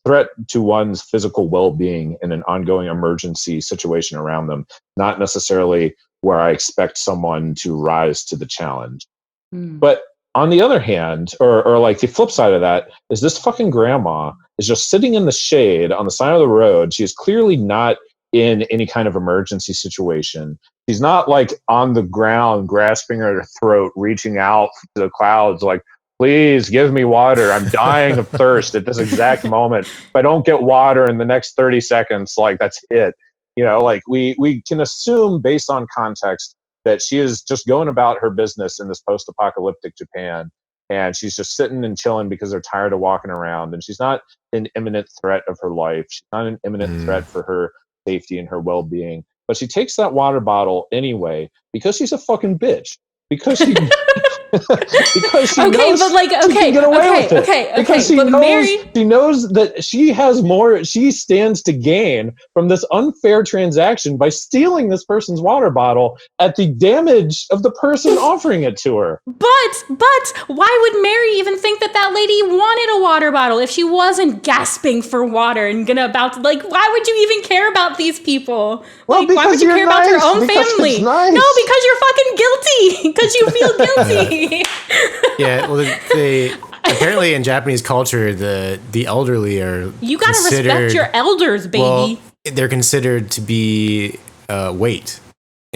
threat to one's physical well-being in an ongoing emergency situation around them, not necessarily where I expect someone to rise to the challenge. Mm. But on the other hand, or like the flip side of that, is this fucking grandma is just sitting in the shade on the side of the road. She is clearly not in any kind of emergency situation. She's not like on the ground, grasping her throat, reaching out to the clouds, like, please give me water. I'm dying of thirst at this exact moment. If I don't get water in the next 30 seconds, like that's it. Like we can assume based on context that she is just going about her business in this post-apocalyptic Japan, and she's just sitting and chilling because they're tired of walking around, and she's not an imminent threat of her life. She's not an imminent threat for her safety and her well-being. But she takes that water bottle anyway because she's a fucking bitch. Because she because she knows she can get away with it. Because she knows that she stands to gain from this unfair transaction by stealing this person's water bottle at the damage of the person offering it to her. But why would Mary even think that lady wanted a water bottle if she wasn't gasping for water and why would you even care about these people? Well, like, why would you care about your own family? Nice. No, because you're fucking guilty. Because you feel guilty. Yeah, well, they apparently in Japanese culture, the elderly are you gotta respect your elders, baby. Well, they're considered to be weight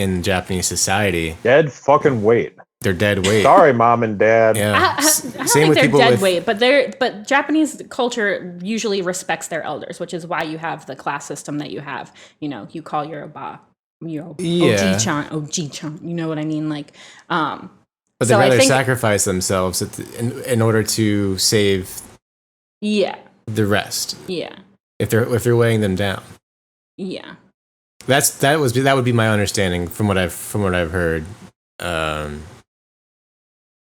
in Japanese society. Dead fucking weight. They're dead weight. Sorry, mom and dad. Yeah. I don't think they're dead weight, but Japanese culture usually respects their elders, which is why you have the class system that you have. You know, you call your aba, Oji-chan, you know what I mean? Like, but they rather sacrifice themselves in order to save the rest. Yeah. If they're weighing them down. Yeah. That would be my understanding from what I've heard.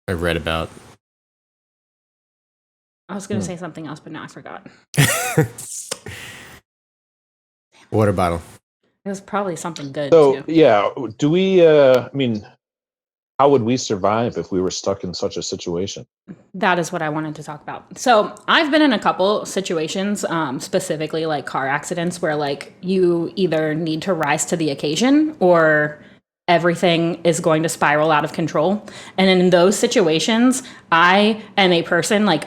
I've read about. I was going to say something else, but now I forgot. Water bottle. It was probably something good. So, too. yeah, do we, I mean, how would we survive if we were stuck in such a situation? That is what I wanted to talk about. So I've been in a couple situations, specifically like car accidents, where like you either need to rise to the occasion or everything is going to spiral out of control. And in those situations, I am a person like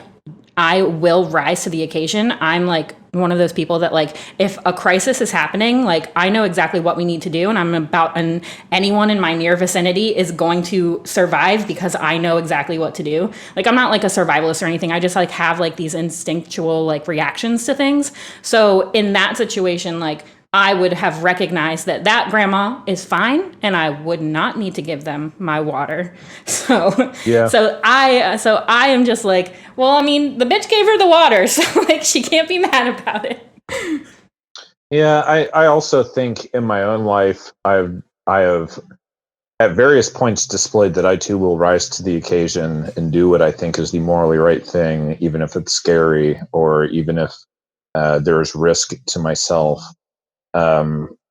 I will rise to the occasion. I'm like one of those people that like if a crisis is happening, like I know exactly what we need to do, and anyone in my near vicinity is going to survive because I know exactly what to do. Like I'm not like a survivalist or anything. I just like have like these instinctual like reactions to things. So in that situation, like I would have recognized that grandma is fine and I would not need to give them my water. So I am just like, well, I mean, the bitch gave her the water, so like she can't be mad about it. Yeah, I also think in my own life I have at various points displayed that I too will rise to the occasion and do what I think is the morally right thing, even if it's scary or even if there's risk to myself.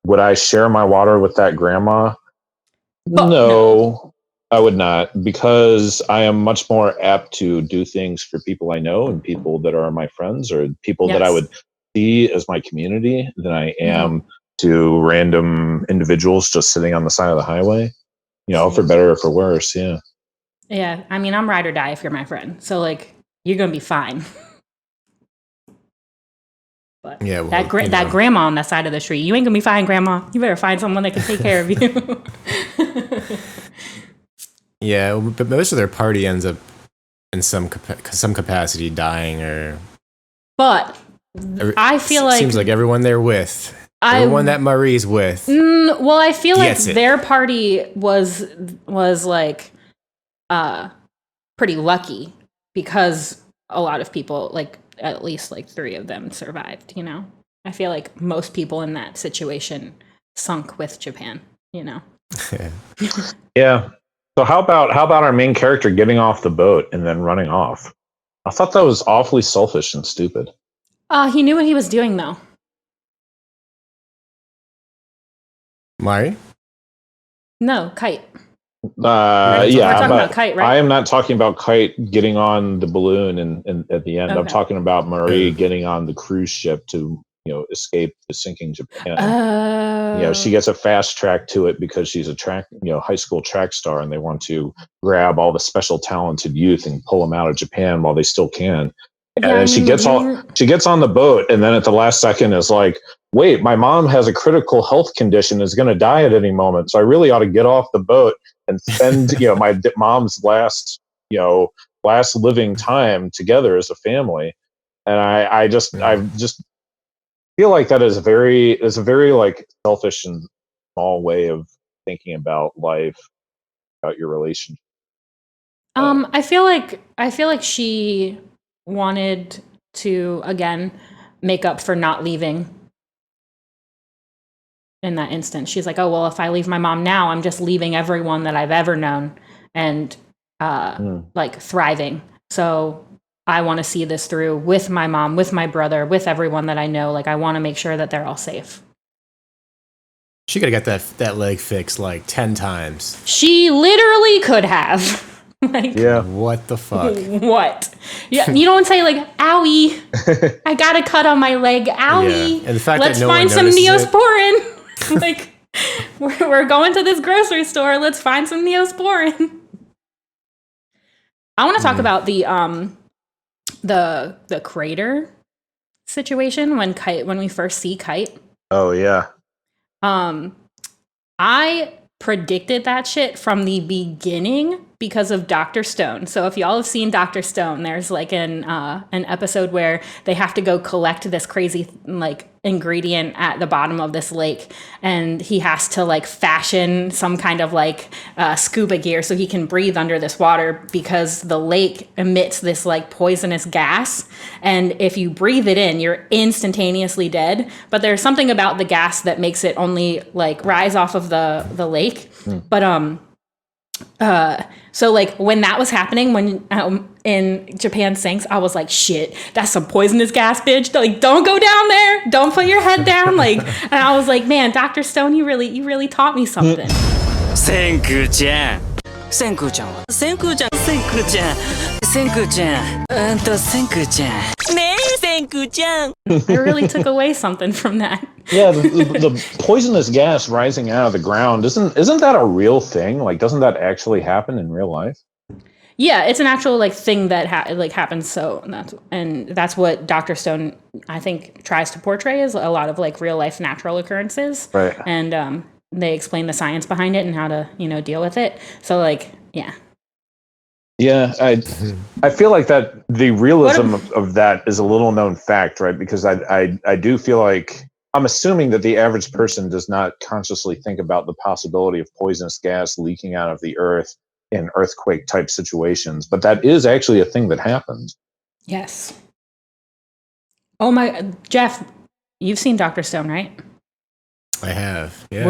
Would I share my water with that grandma? No, I would not, because I am much more apt to do things for people I know and people that are my friends or people that I would see as my community than I am to random individuals just sitting on the side of the highway, you know, for better or for worse. Yeah. Yeah. I mean, I'm ride or die if you're my friend. So like, you're going to be fine. But yeah, well, that grandma on that side of the street, you ain't gonna be fine, grandma. You better find someone that can take care of you. Yeah, but most of their party ends up in some capacity dying, or. But I feel like seems like everyone they're with, everyone that Marie's with. Well, I feel like their party was like pretty lucky because a lot of people like. At least like 3 of them survived, you know? I feel like most people in that situation sunk with Japan, you know? Yeah. So how about our main character getting off the boat and then running off? I thought that was awfully selfish and stupid. He knew what he was doing though. Mari? No, Kite. Yeah, we're talking about Kite, right? I am not talking about Kite getting on the balloon and at the end. Okay. I'm talking about Marie getting on the cruise ship to, you know, escape the sinking Japan. You know, she gets a fast track to it because she's a high school track star, and they want to grab all the special talented youth and pull them out of Japan while they still can. And then she gets on the boat, and then at the last second is like, wait, my mom has a critical health condition, is going to die at any moment. So I really ought to get off the boat and spend, my mom's last living time together as a family. And I just feel like that is a very like selfish and small way of thinking about life, about your relationship. I feel like she wanted to again make up for not leaving in that instance. She's like, oh well, if I leave my mom now, I'm just leaving everyone that I've ever known and like thriving. So I want to see this through with my mom, with my brother, with everyone that I know. Like I want to make sure that they're all safe. She could have got that leg fixed like 10 times. She literally could have. Like, yeah. What the fuck? What? Yeah, you don't say like, owie, I got a cut on my leg, owie. Yeah. And the fact let's that find some Neosporin. Like, we're going to this grocery store. Let's find some Neosporin. I want to talk about the crater situation when we first see Kite. Oh yeah. I predicted that shit from the beginning because of Dr. Stone. So if y'all have seen Dr. Stone, there's like an episode where they have to go collect this crazy like ingredient at the bottom of this lake, and he has to like fashion some kind of like scuba gear so he can breathe under this water because the lake emits this like poisonous gas, and if you breathe it in, you're instantaneously dead. But there's something about the gas that makes it only like rise off of the lake. But so like when that was happening, when in Japan sinks, I was like, shit, that's some poisonous gas, bitch. Like, don't go down there. Don't put your head down. Like, and I was like, man, Dr. Stone, you really taught me something. Senku-chan. Senku-chan. Senku-chan. Senku-chan. Senku-chan. Senku-chan. Senku-chan. I really took away something from that. Yeah, the poisonous gas rising out of the ground, isn't that a real thing? Like, doesn't that actually happen in real life? Yeah, it's an actual like thing that happens. So that's what Dr. Stone, I think, tries to portray is a lot of like real life natural occurrences. Right. And they explain the science behind it and how to deal with it. So like, yeah. Yeah, I feel like that the realism of that is a little known fact, right? Because I do feel like I'm assuming that the average person does not consciously think about the possibility of poisonous gas leaking out of the earth in earthquake type situations, but that is actually a thing that happens. Yes. Oh my, Geoff, you've seen Dr. Stone, right? I have. Yes.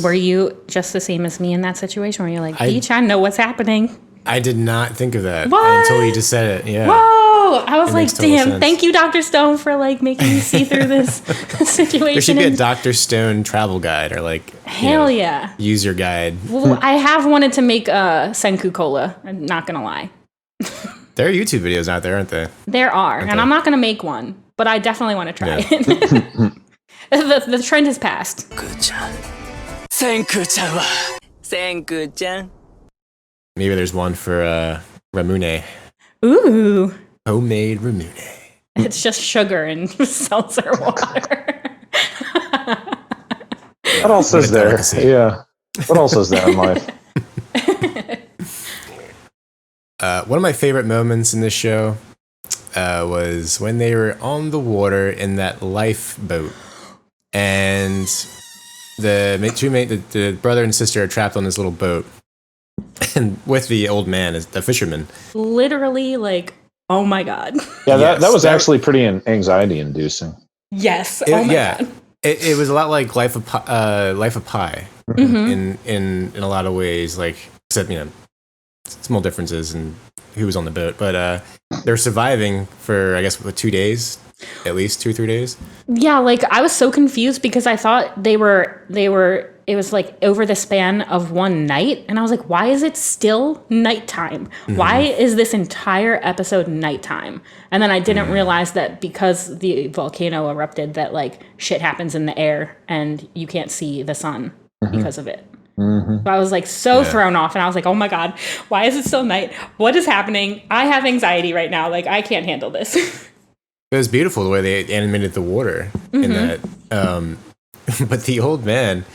Were you just the same as me in that situation where you're like, Beach, I know what's happening? I did not think of that What? until you just said it. Yeah. Whoa! I was like, damn, sense. Thank you, Dr. Stone, for like making me see through this situation. There should be a Dr. Stone travel guide or like hell yeah user guide. Well, I have wanted to make a Senku Cola. I'm not gonna lie. There are YouTube videos out there, aren't there? There are, Okay. and I'm not gonna make one, but I definitely want to try it. The trend has passed. Senku-chan. Senku-chan wa. Senku-chan. Maybe there's one for Ramune. Ooh, Homemade Ramune. it's just sugar and seltzer water. What else is there? Delicacy. Yeah. What else is there in life? One of my favorite moments in this show was when they were on the water in that lifeboat, and the brother and sister are trapped on this little boat, and with the old man, is the fisherman. Literally, like, oh my god. Yeah, Yes, that was actually pretty anxiety inducing. Yes. Oh my god. It was a lot like Life of Pi in a lot of ways, like except small differences in who was on the boat, but they're surviving for I guess 2 days, at least 2 or 3 days. Yeah, like I was so confused because I thought they were it was like over the span of one night, and I was like, why is it still nighttime? Mm-hmm. Why is this entire episode nighttime? And then I didn't realize that because the volcano erupted, that like shit happens in the air and you can't see the sun because of it. Mm-hmm. So I was like thrown off, and I was like, oh my god, why is it still night? What is happening? I have anxiety right now. Like I can't handle this. It was beautiful the way they animated the water in that. But the old man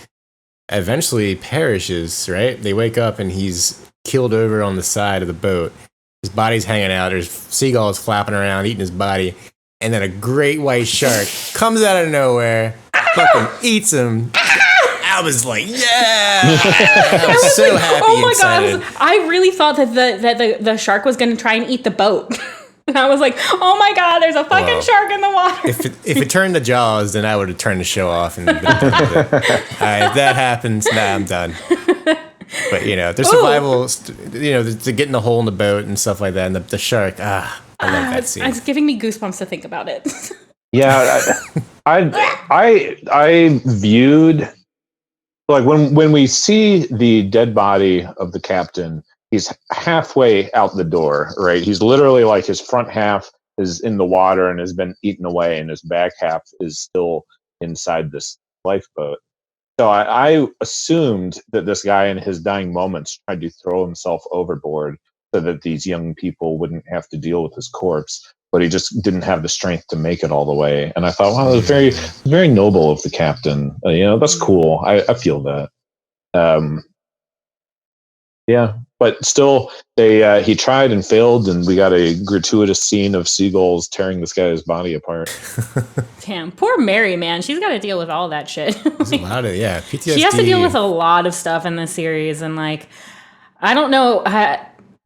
eventually perishes, right? They wake up and he's keeled over on the side of the boat. His body's hanging out. There's seagulls flapping around, eating his body. And then a great white shark comes out of nowhere, fucking eats him. I was like, yeah! I was so happy. Oh my excited. god! I really thought that the shark was going to try and eat the boat. And I was like, oh my god, there's a fucking shark in the water. If it turned to Jaws, then I would have turned the show off and been done with it. All right, if that happens, I'm done. But, there's survival, to get in the hole in the boat and stuff like that. And the shark, I love that scene. It's giving me goosebumps to think about it. Yeah, I viewed, like, when we see the dead body of the captain, he's halfway out the door, right? He's literally like his front half is in the water and has been eaten away, and his back half is still inside this lifeboat. So I assumed that this guy in his dying moments tried to throw himself overboard so that these young people wouldn't have to deal with his corpse, but he just didn't have the strength to make it all the way. And I thought, wow, that was very, very noble of the captain. That's cool. I feel that. Yeah, but still, he tried and failed, and we got a gratuitous scene of seagulls tearing this guy's body apart. Damn, poor Mary, man. She's got to deal with all that shit. There's a lot of PTSD. She has to deal with a lot of stuff in this series, and like, I don't know,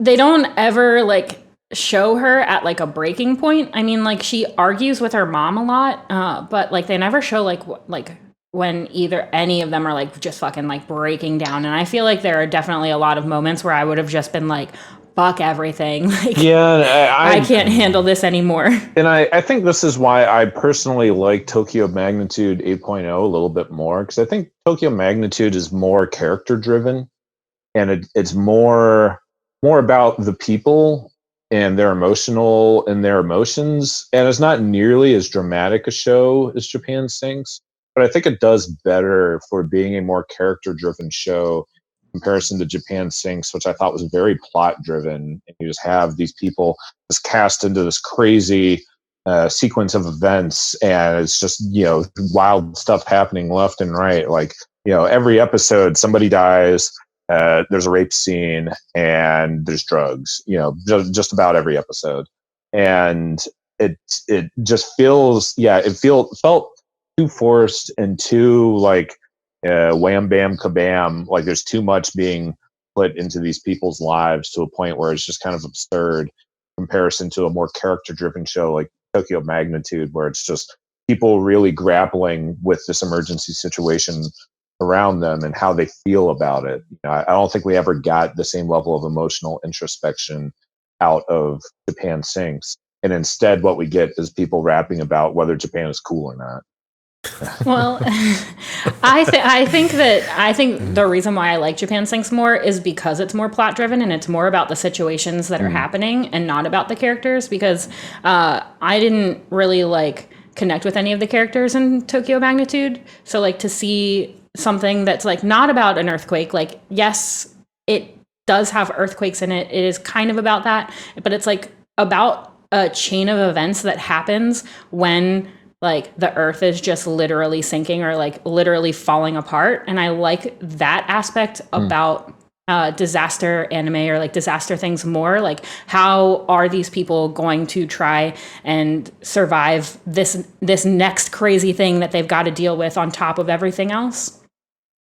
they don't ever like show her at like a breaking point. I mean, like she argues with her mom a lot, but like they never show like when any of them are like just fucking like breaking down. And I feel like there are definitely a lot of moments where I would have just been like, fuck everything. Like, yeah, I can't handle this anymore. And I think this is why I personally like Tokyo Magnitude 8.0 a little bit more, because I think Tokyo Magnitude is more character driven, and it's more about the people and their emotions, and it's not nearly as dramatic a show as Japan Sinks. But I think it does better for being a more character-driven show in comparison to Japan Sinks, which I thought was very plot-driven. And you just have these people just cast into this crazy sequence of events, and it's just, wild stuff happening left and right. Like, every episode somebody dies, there's a rape scene, and there's drugs, just about every episode. And it just feels, felt too forced and too like wham bam kabam, like there's too much being put into these people's lives to a point where it's just kind of absurd in comparison to a more character driven show like Tokyo Magnitude, where it's just people really grappling with this emergency situation around them and how they feel about it. I don't think we ever got the same level of emotional introspection out of Japan Sinks, and instead what we get is people rapping about whether Japan is cool or not. Well, I think the reason why I like Japan Sinks more is because it's more plot driven and it's more about the situations that are happening and not about the characters, because I didn't really like connect with any of the characters in Tokyo Magnitude. So like to see something that's like not about an earthquake, like yes, it does have earthquakes in it. It is kind of about that, but it's like about a chain of events that happens when like the earth is just literally sinking or like literally falling apart. And I like that aspect about disaster anime or like disaster things more. Like, how are these people going to try and survive this next crazy thing that they've got to deal with on top of everything else?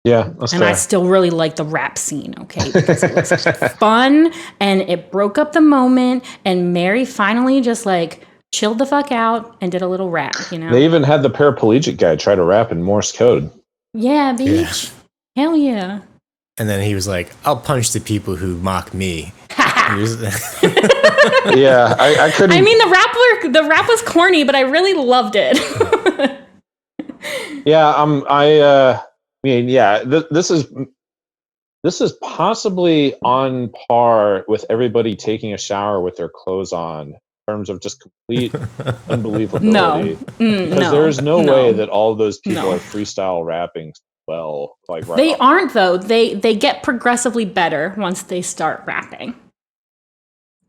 Yeah, that's and fair. I still really like the rap scene, okay, because it was fun and it broke up the moment, and Mary finally just like chilled the fuck out and did a little rap, They even had the paraplegic guy try to rap in Morse code. Yeah, bitch. Yeah. Hell yeah. And then he was like, I'll punch the people who mock me. Yeah, I couldn't. I mean, the rap was corny, but I really loved it. This is possibly on par with everybody taking a shower with their clothes on. In terms of just complete unbelievability. Because there's no way that all those people are freestyle rapping well. Like they aren't, though. They get progressively better once they start rapping.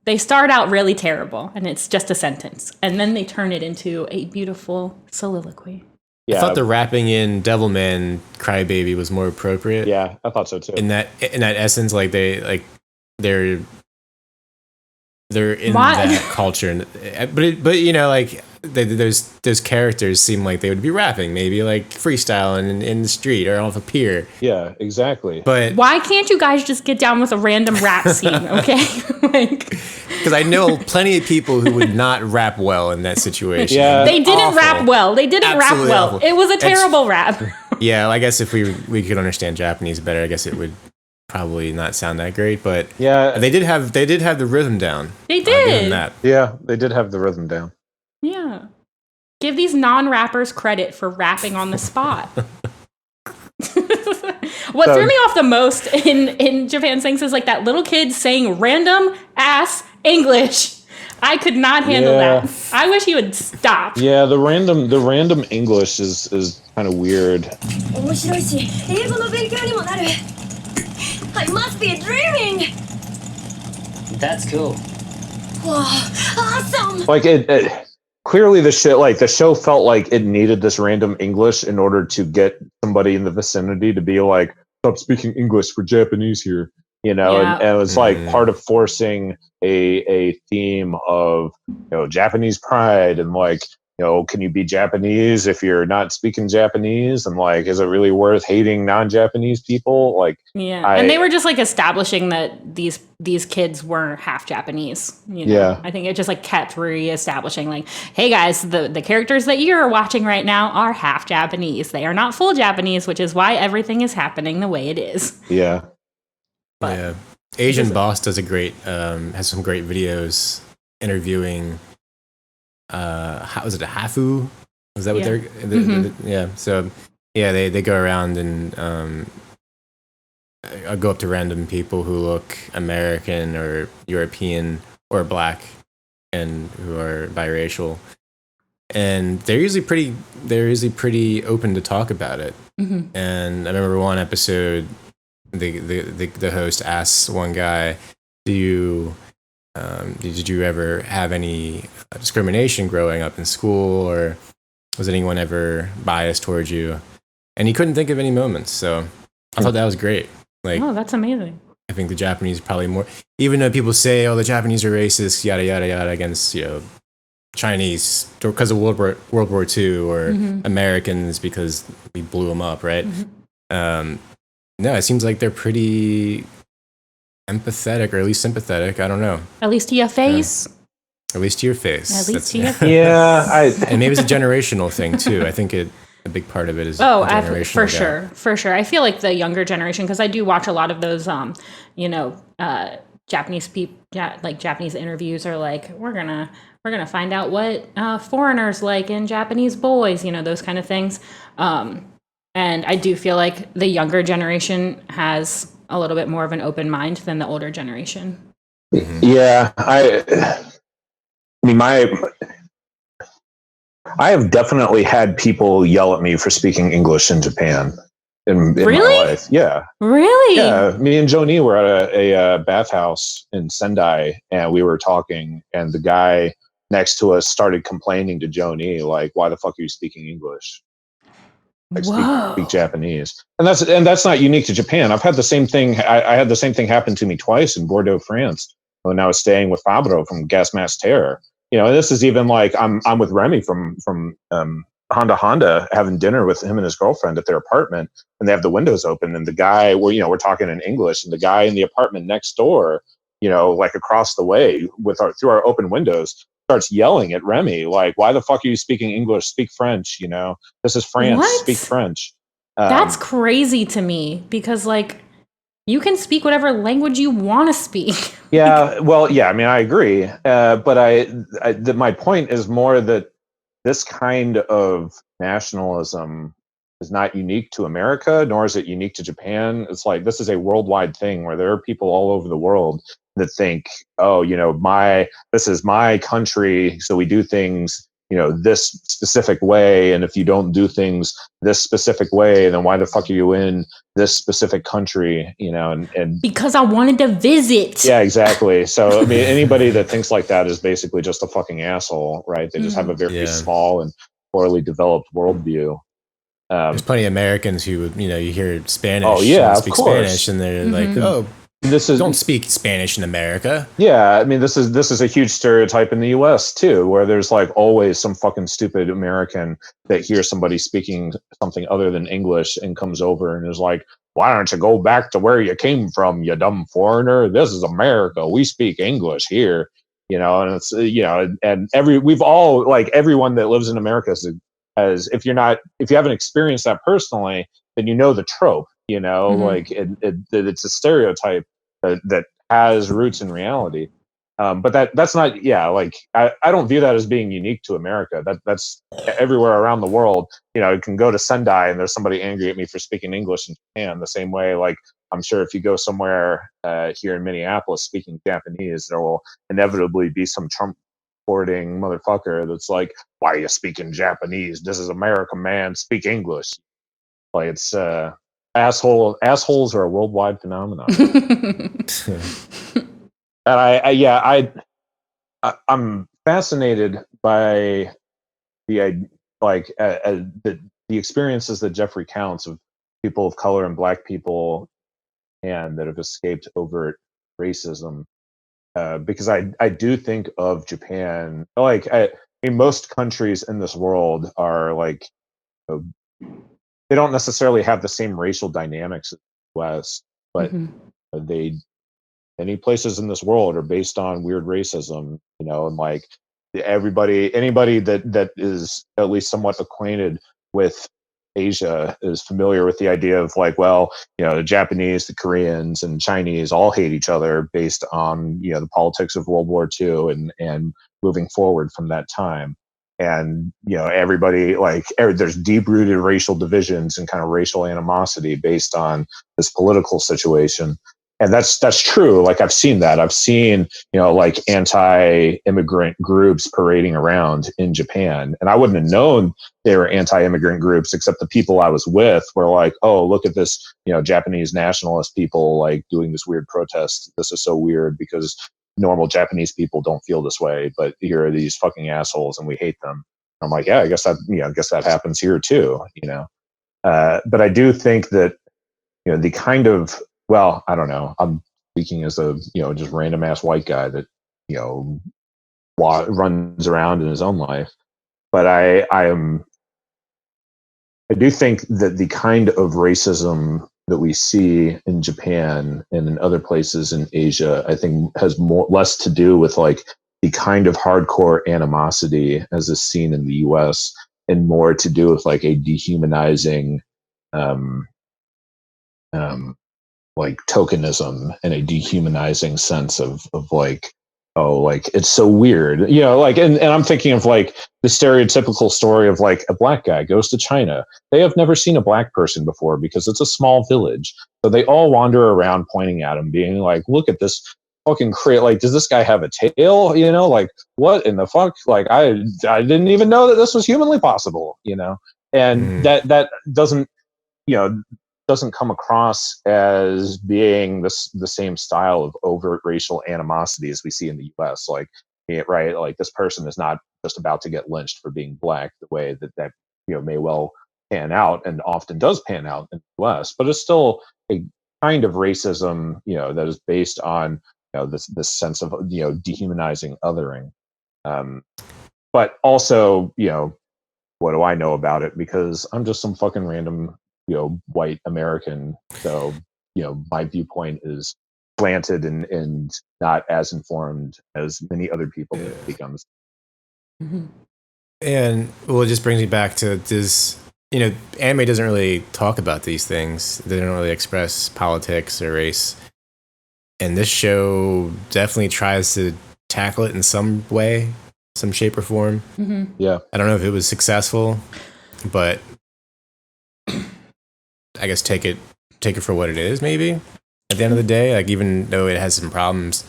They start out really terrible, and it's just a sentence. And then they turn it into a beautiful soliloquy. Yeah, I thought the rapping in Devilman Crybaby was more appropriate. Yeah, I thought so too. In that essence, like they're in that culture, but like those characters seem like they would be rapping, maybe like freestyling in the street or off a pier. Yeah, exactly. But why can't you guys just get down with a random rap scene, okay? Because I know plenty of people who would not rap well in that situation. Yeah, they didn't rap well. They didn't rap well. It was a terrible rap. Yeah, I guess if we could understand Japanese better, I guess it would probably not sound that great, but yeah, they did have the rhythm down. They did. Yeah, they did have the rhythm down. Yeah. Give these non-rappers credit for rapping on the spot. What threw me off the most in Japan Sinks is like that little kid saying random ass English. I could not handle that. I wish he would stop. Yeah, the random English is kind of weird. I must be dreaming. That's cool. Wow, awesome. Like it clearly the show felt like it needed this random English in order to get somebody in the vicinity to be like, stop speaking English, we're Japanese here. and it was like part of forcing a theme of Japanese pride and like can you be Japanese if you're not speaking Japanese, and like is it really worth hating non-Japanese people? Like and they were just like establishing that these kids were half Japanese. I think it just like kept re-establishing like, hey guys, the characters that you're watching right now are half Japanese. They are not full Japanese, which is why everything is happening the way it is. But Asian Boss does has some great videos interviewing how was it, a Hafu? Was that what they're so they go around and go up to random people who look American or European or black and who are biracial, and they're usually pretty open to talk about it. And I remember one episode the host asks one guy, did you ever have any discrimination growing up in school, or was anyone ever biased towards you? And he couldn't think of any moments. So I thought that was great. Like, oh, that's amazing. I think the Japanese probably more, even though people say, oh, the Japanese are racist, yada, yada, yada, against, Chinese because of World War II, or Americans because we blew them up, right? No, it seems like they're pretty empathetic, or at least sympathetic. I don't know. At least to your face. At least to your face. At least to your face. Yeah, and maybe it's a generational thing too. I think a big part of it is for sure. I feel like the younger generation, because I do watch a lot of those, Japanese people, like Japanese interviews, are like, we're gonna find out what foreigners like in Japanese boys, those kind of things. And I do feel like the younger generation has a little bit more of an open mind than the older generation. Yeah, I mean, I have definitely had people yell at me for speaking English in Japan in my life. Yeah. Really? Yeah. Me and Joni were at a bathhouse in Sendai, and we were talking, and the guy next to us started complaining to Joni, like, why the fuck are you speaking English? Like, speak Japanese. And that's not unique to Japan. I've had the same thing. I had the same thing happen to me twice in Bordeaux, France, when I was staying with Fabro from Gas Mask Terror. And this is even like I'm with Remy from Honda having dinner with him and his girlfriend at their apartment, and they have the windows open, and the guy, we're talking in English, and the guy in the apartment next door, like across the way through our open windows, starts yelling at Remy, like, why the fuck are you speaking English? Speak French, this is France. What? Speak French. That's crazy to me, because like, you can speak whatever language you want to speak. Yeah, well, yeah, I mean, I agree. But my point is more that this kind of nationalism is not unique to America, nor is it unique to Japan. It's like, this is a worldwide thing where there are people all over the world that think, oh, this is my country, so we do things, this specific way, and if you don't do things this specific way, then why the fuck are you in this specific country, and because I wanted to visit. Yeah, exactly. So I mean, anybody that thinks like that is basically just a fucking asshole, right? They just have a very small and poorly developed worldview. There's plenty of Americans who would, you hear Spanish. Oh yeah, speak Spanish, and they're like, oh, don't speak Spanish in America. Yeah, I mean, this is a huge stereotype in the U.S. too, where there's like always some fucking stupid American that hears somebody speaking something other than English and comes over and is like, why don't you go back to where you came from, you dumb foreigner? This is America. We speak English here, and it's, and we've all, like, everyone that lives in America has, if you haven't experienced that personally, then the trope, like it's a stereotype that has roots in reality. But that's not, like, I don't view that as being unique to America. That's everywhere around the world. You can go to Sendai and there's somebody angry at me for speaking English in Japan, the same way, like, I'm sure if you go somewhere here in Minneapolis speaking Japanese, there will inevitably be some Trump supporting motherfucker that's like, why are you speaking Japanese? This is America, man. Speak English. Like, it's assholes are a worldwide phenomenon. And I'm fascinated by the experiences that Jeff recounts of people of color and Black people Japan that have escaped overt racism. Because I do think of Japan like I mean most countries in this world are like they don't necessarily have the same racial dynamics as the West, but they many places in this world are based on weird racism, and like anybody that is at least somewhat acquainted with Asia is familiar with the idea of like, well, the Japanese, the Koreans, and Chinese all hate each other based on the politics of World War II and moving forward from that time. And everybody there's deep rooted racial divisions and kind of racial animosity based on this political situation. And that's true. Like I've seen that. I've seen, like anti-immigrant groups parading around in Japan. And I wouldn't have known they were anti-immigrant groups, except the people I was with were like, oh, look at this, Japanese nationalist people like doing this weird protest. This is so weird because normal Japanese people don't feel this way, but here are these fucking assholes and we hate them. I'm like, yeah, I guess that happens here too, but I do think that, the kind of, well, I don't know. I'm speaking as a just random ass white guy that runs around in his own life. But I do think that the kind of racism that we see in Japan and in other places in Asia, I think has less to do with like the kind of hardcore animosity as is seen in the U.S. and more to do with like a dehumanizing. Like tokenism and a dehumanizing sense of like, oh, like it's so weird, like, and I'm thinking of like the stereotypical story of like a black guy goes to China. They have never seen a black person before because it's a small village. So they all wander around pointing at him, being like, look at this fucking like, does this guy have a tail? Like what in the fuck? Like I didn't even know that this was humanly possible, and that doesn't, doesn't come across as being the same style of overt racial animosity as we see in the U.S. Like, right, like this person is not just about to get lynched for being black the way that may well pan out and often does pan out in the U.S. But it's still a kind of racism, that is based on this sense of dehumanizing othering. But also, what do I know about it? Because I'm just some fucking random white American, so my viewpoint is slanted and not as informed as many other people that speak on this. And well, it just brings me back to this. Anime doesn't really talk about these things. They don't really express politics or race, and this show definitely tries to tackle it in some way, some shape or form. Yeah, I don't know if it was successful, but I guess take it for what it is, maybe at the end of the day, like even though it has some problems,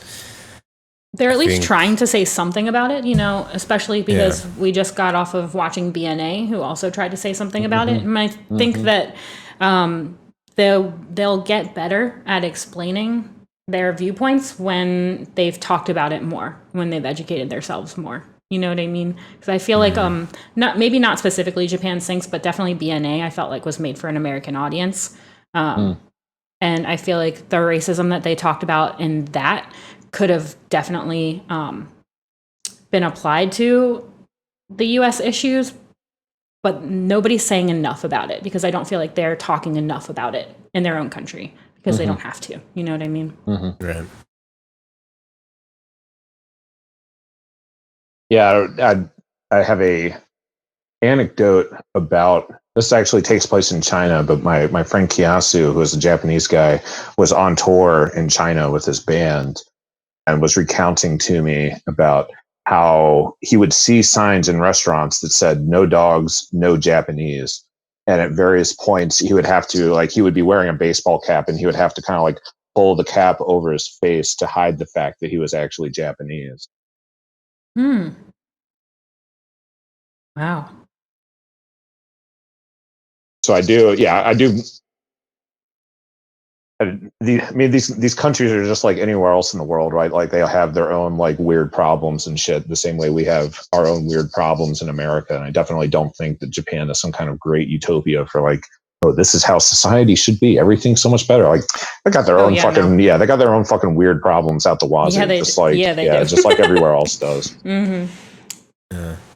they're at least trying to say something about it, especially because we just got off of watching BNA, who also tried to say something about it. And I think that they'll get better at explaining their viewpoints when they've talked about it more, when they've educated themselves more. You know what I mean? Because I feel like not specifically Japan Sinks, but definitely BNA I felt like was made for an American audience. And I feel like the racism that they talked about in that could have definitely been applied to the US issues, but nobody's saying enough about it because I don't feel like they're talking enough about it in their own country because they don't have to. You know what I mean? Right. Yeah, I have a anecdote about this. Actually takes place in China, but my friend Kiyasu, who is a Japanese guy, was on tour in China with his band and was recounting to me about how he would see signs in restaurants that said "No dogs, no Japanese," and at various points he would have to he would be wearing a baseball cap and he would have to kind of pull the cap over his face to hide the fact that he was actually Japanese. Wow. So I do. These countries are just like anywhere else in the world, right? Like they have their own weird problems and shit, the same way we have our own weird problems in America. And I definitely don't think that Japan is some kind of great utopia for oh, this is how society should be. Everything's so much better. Like they got their own they got their own fucking weird problems out the wazoo. Yeah, just like just like everywhere else does. Mm-hmm.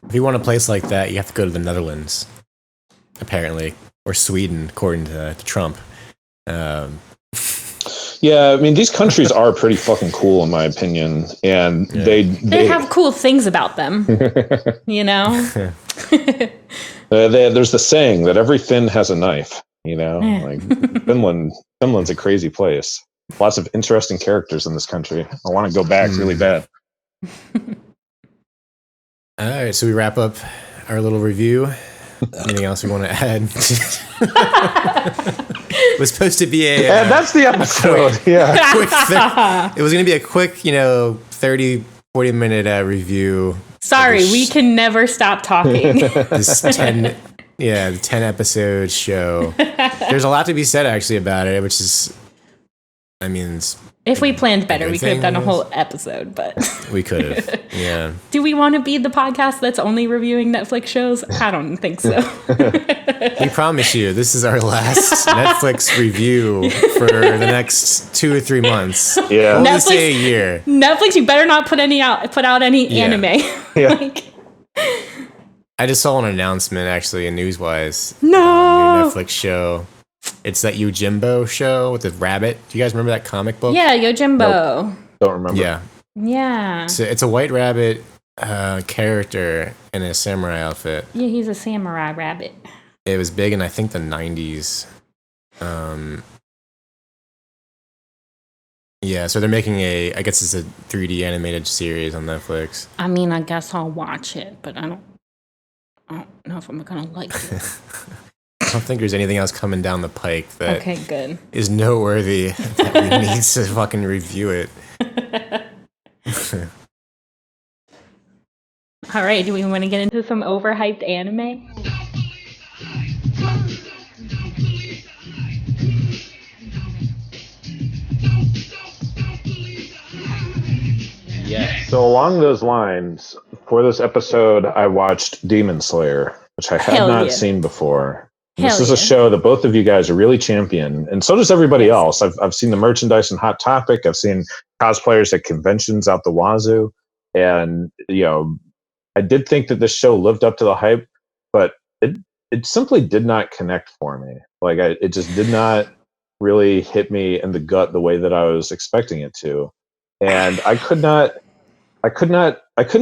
If you want a place like that, you have to go to the Netherlands, apparently, or Sweden, according to Trump. Yeah, I mean, these countries are pretty fucking cool, in my opinion, and they have cool things about them, you know? There's the saying that every Finn has a knife, you know? Like, Finland's a crazy place. Lots of interesting characters in this country. I want to go back really bad. All right, so we wrap up our little review. Anything else we want to add? It was supposed to be that's the episode. It was going to be a quick, 30, 40 minute review. Sorry, we can never stop talking. This 10 episode show. There's a lot to be said actually about it, which is, if we planned better, we could have done a whole episode, but we could have. Yeah. Do we want to be the podcast that's only reviewing Netflix shows? I don't think so. We promise you, this is our last Netflix review for the next 2 or 3 months. Yeah. We'll say a year. Netflix, you better not put out any anime. Yeah. I just saw an announcement actually in Newswise. No. New Netflix show. It's that Yojimbo show with the rabbit. Do you guys remember that comic book? Yeah, Yojimbo. Nope. Don't remember. Yeah. Yeah. So it's a white rabbit character in a samurai outfit. Yeah, he's a samurai rabbit. It was big in, I think, the 90s. Yeah, so they're making I guess it's a 3D animated series on Netflix. I guess I'll watch it, but I don't know if I'm going to like it. I don't think there's anything else coming down the pike that good. is noteworthy that we need to fucking review it. All right, do we want to get into some overhyped anime? Yeah. So along those lines, for this episode, I watched Demon Slayer, which I had not seen before. This is a show that both of you guys are really champion, and so does everybody else. I've seen the merchandise in Hot Topic. I've seen cosplayers at conventions out the wazoo, and I did think that this show lived up to the hype, but it simply did not connect for me. Like it just did not really hit me in the gut the way that I was expecting it to, and I couldn't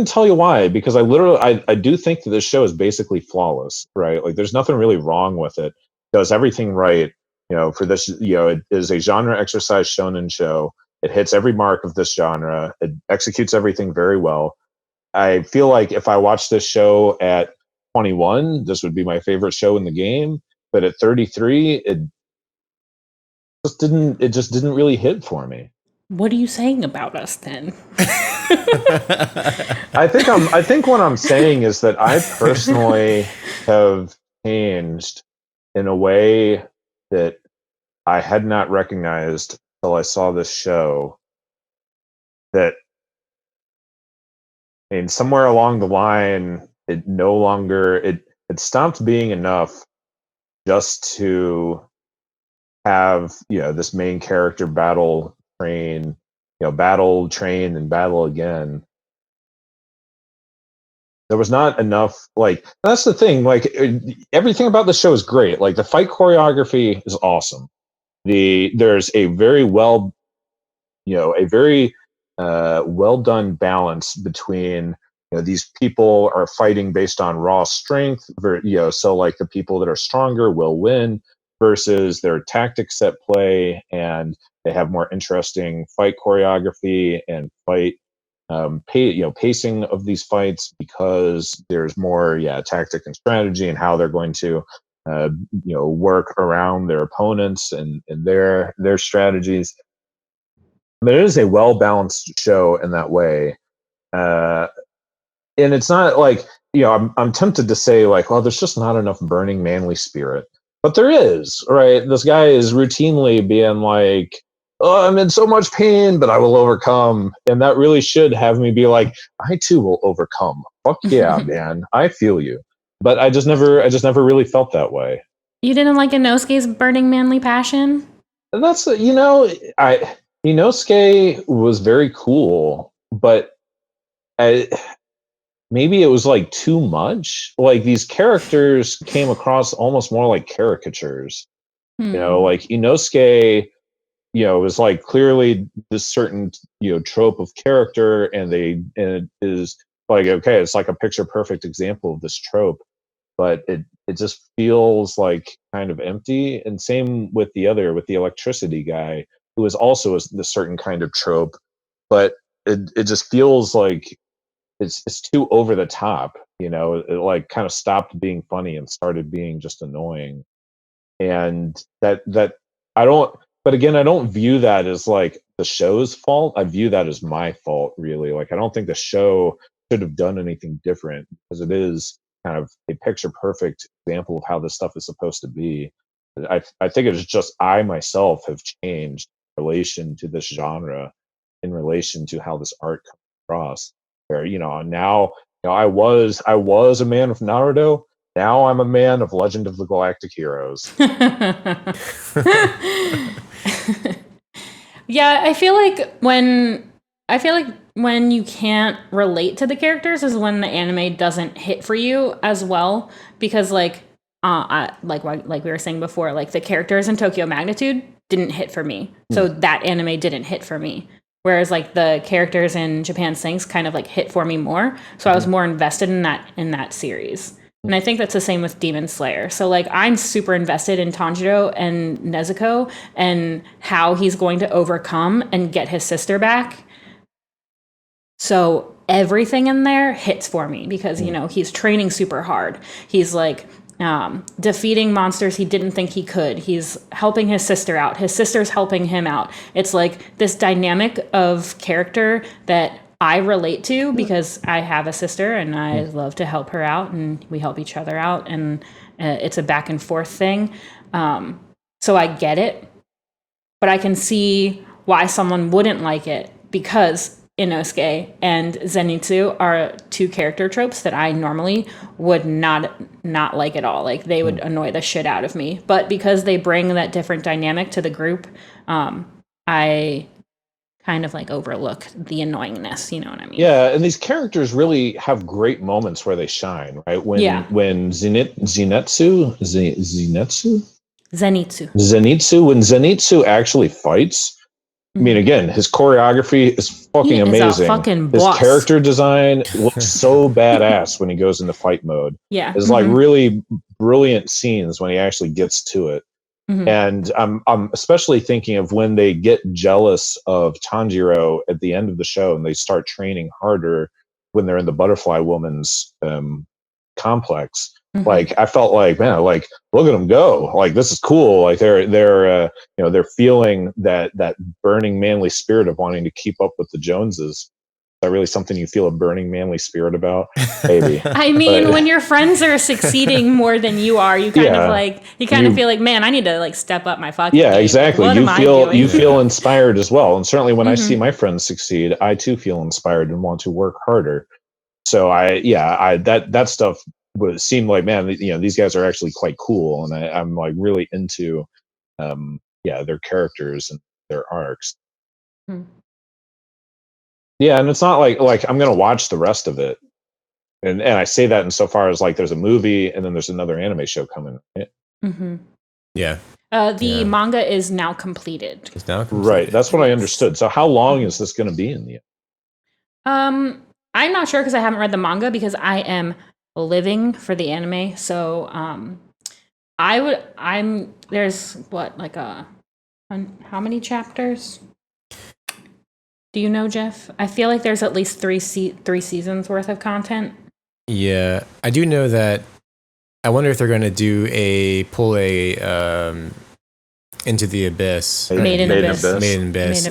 tell you why, because I do think that this show is basically flawless, right? Like there's nothing really wrong with it. It does everything right. For this, it is a genre exercise shonen show. It hits every mark of this genre. It executes everything very well. I feel like if I watched this show at 21, this would be my favorite show in the game. But at 33, it just didn't really hit for me. What are you saying about us then? I think what I'm saying is that I personally have changed in a way that I had not recognized until I saw this show. That, somewhere along the line, it no longer it stopped being enough just to have this main character battle train and battle again. There was not enough. Like, that's the thing. Like, everything about the show is great. Like, the fight choreography is awesome. There's a very well done balance between these people are fighting based on raw strength. So like the people that are stronger will win versus their tactics at play, and they have more interesting fight choreography and fight pacing of these fights, because there's more tactic and strategy and how they're going to work around their opponents and their strategies. But it is a well-balanced show in that way, and it's not like I'm tempted to say like, well, there's just not enough burning manly spirit. But there is, right? This guy is routinely being like, oh, I'm in so much pain, but I will overcome. And that really should have me be like, I too will overcome. Fuck yeah, man. I feel you. But I just never really felt that way. You didn't like Inosuke's burning manly passion? And that's Inosuke was very cool, but maybe it was like too much. Like these characters came across almost more like caricatures. Like Inosuke, was like clearly this certain trope of character, and it is like, okay, it's like a picture perfect example of this trope, but it just feels like kind of empty. And same with the electricity guy, who is also a certain kind of trope, but it just feels like it's too over the top. It like kind of stopped being funny and started being just annoying. And that I don't, but again, I don't view that as like the show's fault. I view that as my fault, really. Like, I don't think the show should have done anything different, because it is kind of a picture perfect example of how this stuff is supposed to be. I think it is just I myself have changed in relation to this genre, in relation to how this art comes across. Where now I was a man of Naruto. Now I'm a man of Legend of the Galactic Heroes. Yeah, I feel like when you can't relate to the characters is when the anime doesn't hit for you as well, because like we were saying before, like the characters in Tokyo Magnitude didn't hit for me, so that anime didn't hit for me. Whereas like the characters in Japan Sinks kind of like hit for me more, so I was more invested in that series. And I think that's the same with Demon Slayer. So like I'm super invested in Tanjiro and Nezuko and how he's going to overcome and get his sister back. So everything in there hits for me because he's training super hard. He's like defeating monsters he didn't think he could. He's helping his sister out. His sister's helping him out. It's like this dynamic of character that I relate to because I have a sister and I love to help her out, and we help each other out, and it's a back and forth thing. So I get it, but I can see why someone wouldn't like it, because Inosuke and Zenitsu are two character tropes that I normally would not like at all. Like they would annoy the shit out of me. But because they bring that different dynamic to the group, I kind of like overlook the annoyingness, you know what I mean? Yeah, and these characters really have great moments where they shine, right? When Zenitsu, when Zenitsu actually fights, I mean, again, his choreography is fucking amazing. His character design looks so badass when he goes into fight mode. Yeah. It's like really brilliant scenes when he actually gets to it. And I'm especially thinking of when they get jealous of Tanjiro at the end of the show and they start training harder when they're in the Butterfly Woman's complex. Like I felt like, man, like look at them go! Like this is cool. Like they're feeling that burning manly spirit of wanting to keep up with the Joneses. Is that really something you feel a burning manly spirit about? Maybe. I mean, when your friends are succeeding more than you are, you kind of feel like, man, I need to like step up my fucking game. Exactly. You feel inspired as well. And certainly when I see my friends succeed, I too feel inspired and want to work harder. So that stuff would seem like, man, these guys are actually quite cool, and I'm like really into their characters and their arcs. Yeah, and it's not like I'm gonna watch the rest of it, and I say that insofar as like there's a movie and then there's another anime show coming. Right? Yeah. The manga is now completed. It's now completed. Right. That's what I understood. So how long is this going to be in the end? I'm not sure because I haven't read the manga because I am living for the anime. So there's how many chapters? Do you know, Geoff? I feel like there's at least three seasons worth of content. Yeah, I do know that. I wonder if they're going to pull a Into the Abyss. Made in Abyss.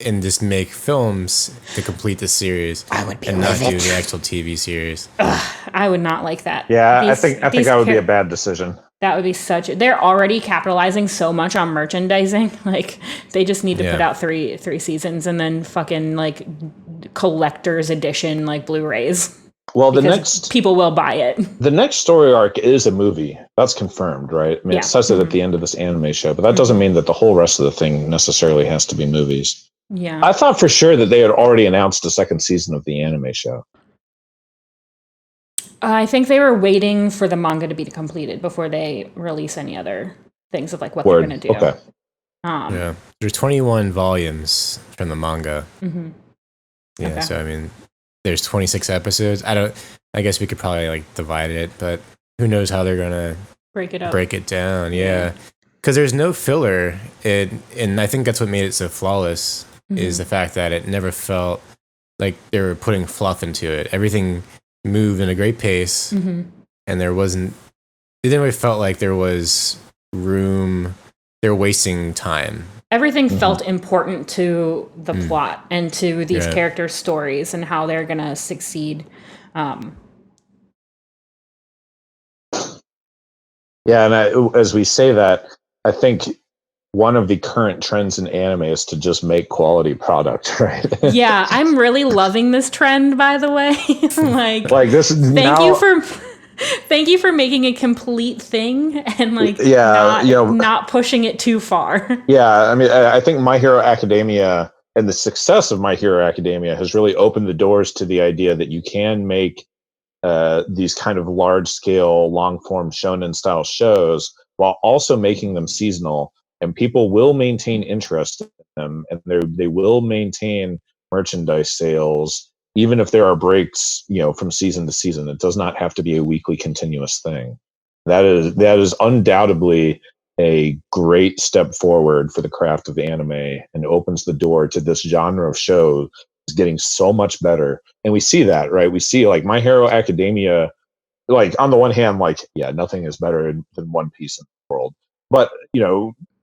And just make films to complete the series. I would be and not do the actual TV series. I would not like that. Yeah, I think that would be a bad decision. That would be they're already capitalizing so much on merchandising. Like they just need to put out three seasons and then fucking like collector's edition like Blu-rays. Well, people will buy it. The next story arc is a movie. That's confirmed, right? I mean, it says it at the end of this anime show, but that doesn't mean that the whole rest of the thing necessarily has to be movies. Yeah. I thought for sure that they had already announced a second season of the anime show. I think they were waiting for the manga to be completed before they release any other things of like what they're going to do. Okay. Yeah, there's 21 volumes from the manga. Mm-hmm. Yeah, okay. So I mean, there's 26 episodes. I guess we could probably like divide it, but who knows how they're gonna break it down? Yeah, because there's no filler. And I think that's what made it so flawless is the fact that it never felt like they were putting fluff into it. Everything moved in a great pace, and it didn't really felt like there was room. They're wasting time. Everything felt important to the plot and to these characters' stories and how they're going to succeed. Yeah, and as we say that, I think one of the current trends in anime is to just make quality product, right? Yeah, I'm really loving this trend, by the way. like this. Thank you for making a complete thing and not pushing it too far. Yeah, I mean, I think My Hero Academia and the success of My Hero Academia has really opened the doors to the idea that you can make these kind of large-scale, long-form shonen-style shows while also making them seasonal, and people will maintain interest in them, and they will maintain merchandise sales. Even if there are breaks, from season to season, it does not have to be a weekly continuous thing. That is undoubtedly a great step forward for the craft of anime and opens the door to this genre of show is getting so much better. And we see that, right? We see like My Hero Academia, like on the one hand, nothing is better than One Piece in the world. But,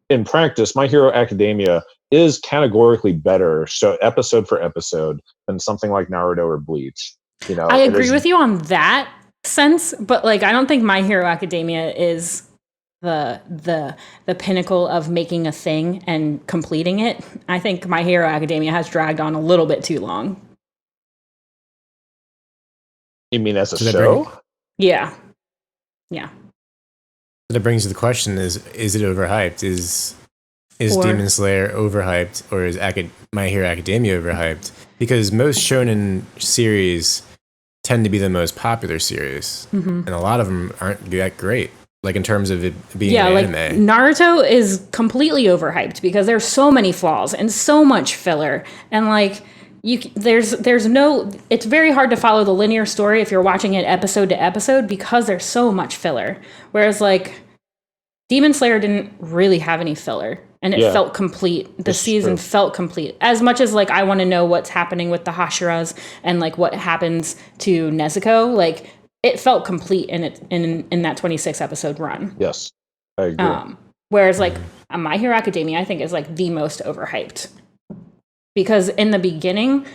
in practice, My Hero Academia is categorically better, so episode for episode, than something like Naruto or Bleach. I agree with you on that sense, but I don't think My Hero Academia is the pinnacle of making a thing and completing it. I think My Hero Academia has dragged on a little bit too long. You mean as a show? Yeah. That brings the question: Is it overhyped? Is Demon Slayer overhyped, or is My Hero Academia overhyped? Because most shonen series tend to be the most popular series, and a lot of them aren't that great. Like in terms of it being an anime. Naruto is completely overhyped because there's so many flaws and so much filler, and it's very hard to follow the linear story if you're watching it episode to episode because there's so much filler. Whereas Demon Slayer didn't really have any filler and it felt complete. The season felt complete. As much as I want to know what's happening with the Hashiras and what happens to Nezuko, it felt complete in that 26 episode run. Yes. I agree. Whereas My Hero Academia I think is the most overhyped. Because in the beginning,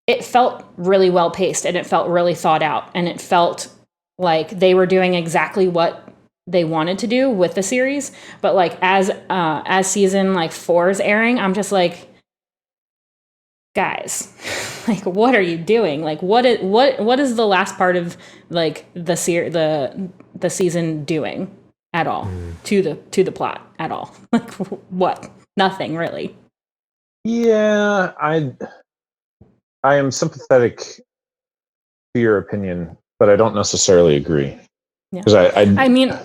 it felt really well paced and it felt really thought out and it felt like they were doing exactly what they wanted to do with the series. But as season 4 is airing, I'm just guys, what are you doing? What is the last part of the season doing at all to the plot at all? What? Nothing really. Yeah, I am sympathetic to your opinion, but I don't necessarily agree. Because I mean,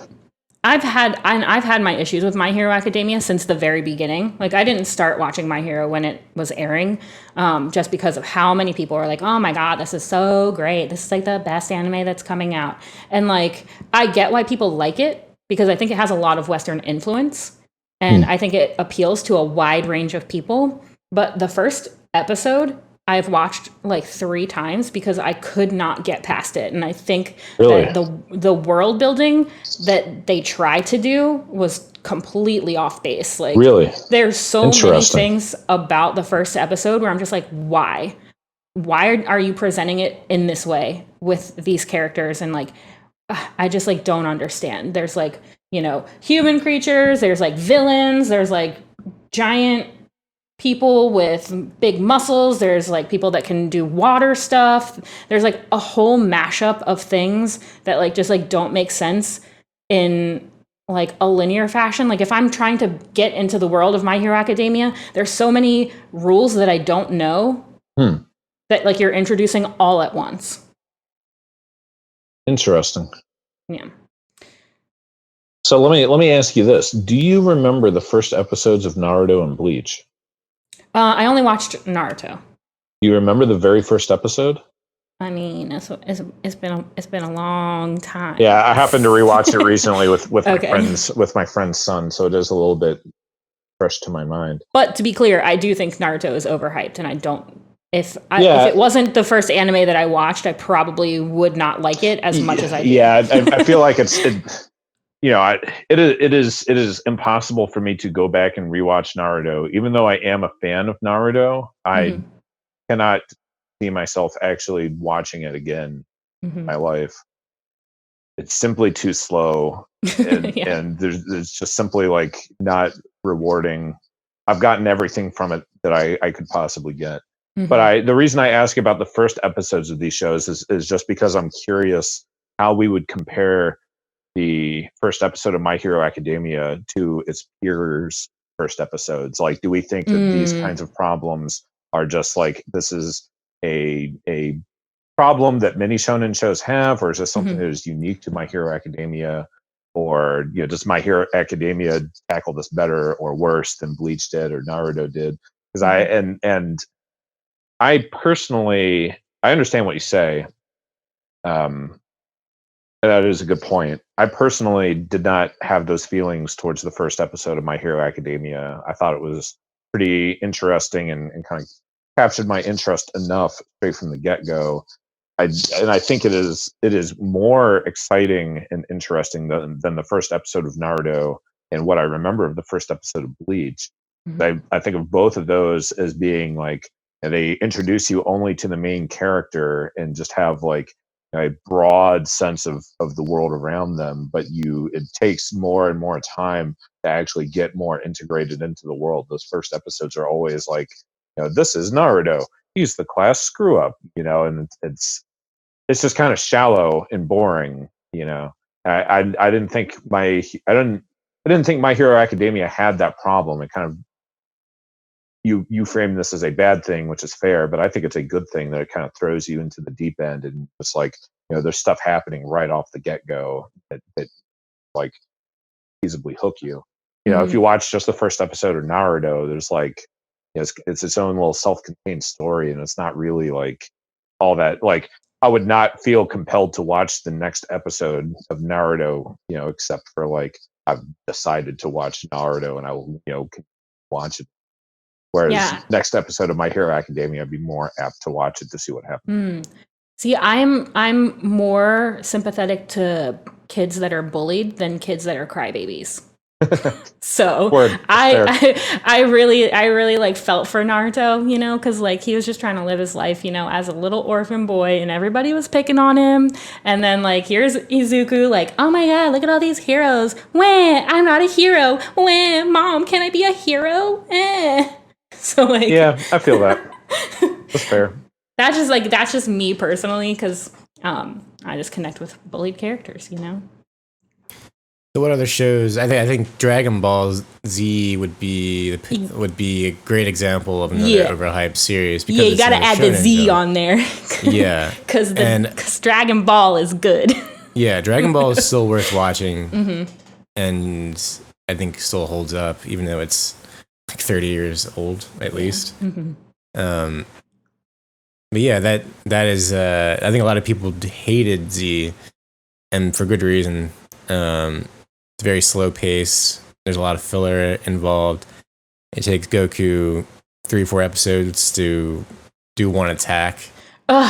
I've had my issues with My Hero Academia since the very beginning. I didn't start watching My Hero when it was airing, just because of how many people are oh my god, this is so great. This is the best anime that's coming out. And I get why people like it because I think it has a lot of Western influence. And I think it appeals to a wide range of people. But the first episode I've watched 3 times because I could not get past it. And I think that the world building that they tried to do was completely off base. Really? There's so many things about the first episode where I'm just why? Why are you presenting it in this way with these characters? And I just don't understand. There's human creatures, there's villains, there's giant people with big muscles. There's like people that can do water stuff. There's like a whole mashup of things that like just like don't make sense in like a linear fashion. Like if I'm trying to get into the world of My Hero Academia, there's so many rules that I don't know that like you're introducing all at once. Interesting. Yeah. So let me ask you this: do you remember the first episodes of Naruto and Bleach? I only watched Naruto. You remember the very first episode? I mean, it's been a long time. Yeah, I happened to rewatch it recently with Okay. my friend's son, so it is a little bit fresh to my mind. But to be clear, I do think Naruto is overhyped, and I don't. If it wasn't the first anime that I watched, I probably would not like it as much as I do. Yeah, I feel like it is impossible for me to go back and rewatch Naruto, even though I am a fan of Naruto. I cannot see myself actually watching it again in my life. It's simply too slow, and there's just simply like not rewarding. I've gotten everything from it that I could possibly get. But the reason I ask about the first episodes of these shows is just because I'm curious how we would compare the first episode of My Hero Academia to its peers' first episodes. Like, do we think that these kinds of problems are just like, this is a problem that many shonen shows have, or is this something that is unique to My Hero Academia? Or, does My Hero Academia tackle this better or worse than Bleach did or Naruto did? Because I personally, I understand what you say. That is a good point. I personally did not have those feelings towards the first episode of My Hero Academia. I thought it was pretty interesting and kind of captured my interest enough straight from the get-go. I think it is more exciting and interesting than the first episode of Naruto and what I remember of the first episode of Bleach. I think of both of those as being like, they introduce you only to the main character and just have like a broad sense of the world around them, but it takes more and more time to actually get more integrated into the world. Those first episodes are always like, this is Naruto, he's the class screw up, and it's just kind of shallow and boring. I didn't think I didn't think My Hero Academia had that problem. It kind of, you frame this as a bad thing, which is fair, but I think it's a good thing that it kind of throws you into the deep end, and it's like, there's stuff happening right off the get-go that like feasibly hook you. If you watch just the first episode of Naruto, there's like, it's its own little self-contained story, and it's not really like all that. Like, I would not feel compelled to watch the next episode of Naruto, except for like, I've decided to watch Naruto and I will, watch it. Whereas next episode of My Hero Academia, I'd be more apt to watch it to see what happens. See, I'm more sympathetic to kids that are bullied than kids that are crybabies. So I really like felt for Naruto, because like he was just trying to live his life, as a little orphan boy, and everybody was picking on him. And then like here's Izuku, like, oh my god, look at all these heroes. Wah, I'm not a hero. Wah, mom, can I be a hero? So like, yeah, I feel that. That's fair. That's just me personally, because I just connect with bullied characters, So what other shows? I think Dragon Ball Z would be a great example of another overhyped series. Because you gotta add the Z on there. Yeah, because Dragon Ball is good. Yeah, Dragon Ball is still worth watching, and I think still holds up, even though it's like 30 years old at least. But yeah, that is. I think a lot of people hated Z, and for good reason. It's very slow pace. There's a lot of filler involved. It takes Goku 3-4 episodes to do one attack.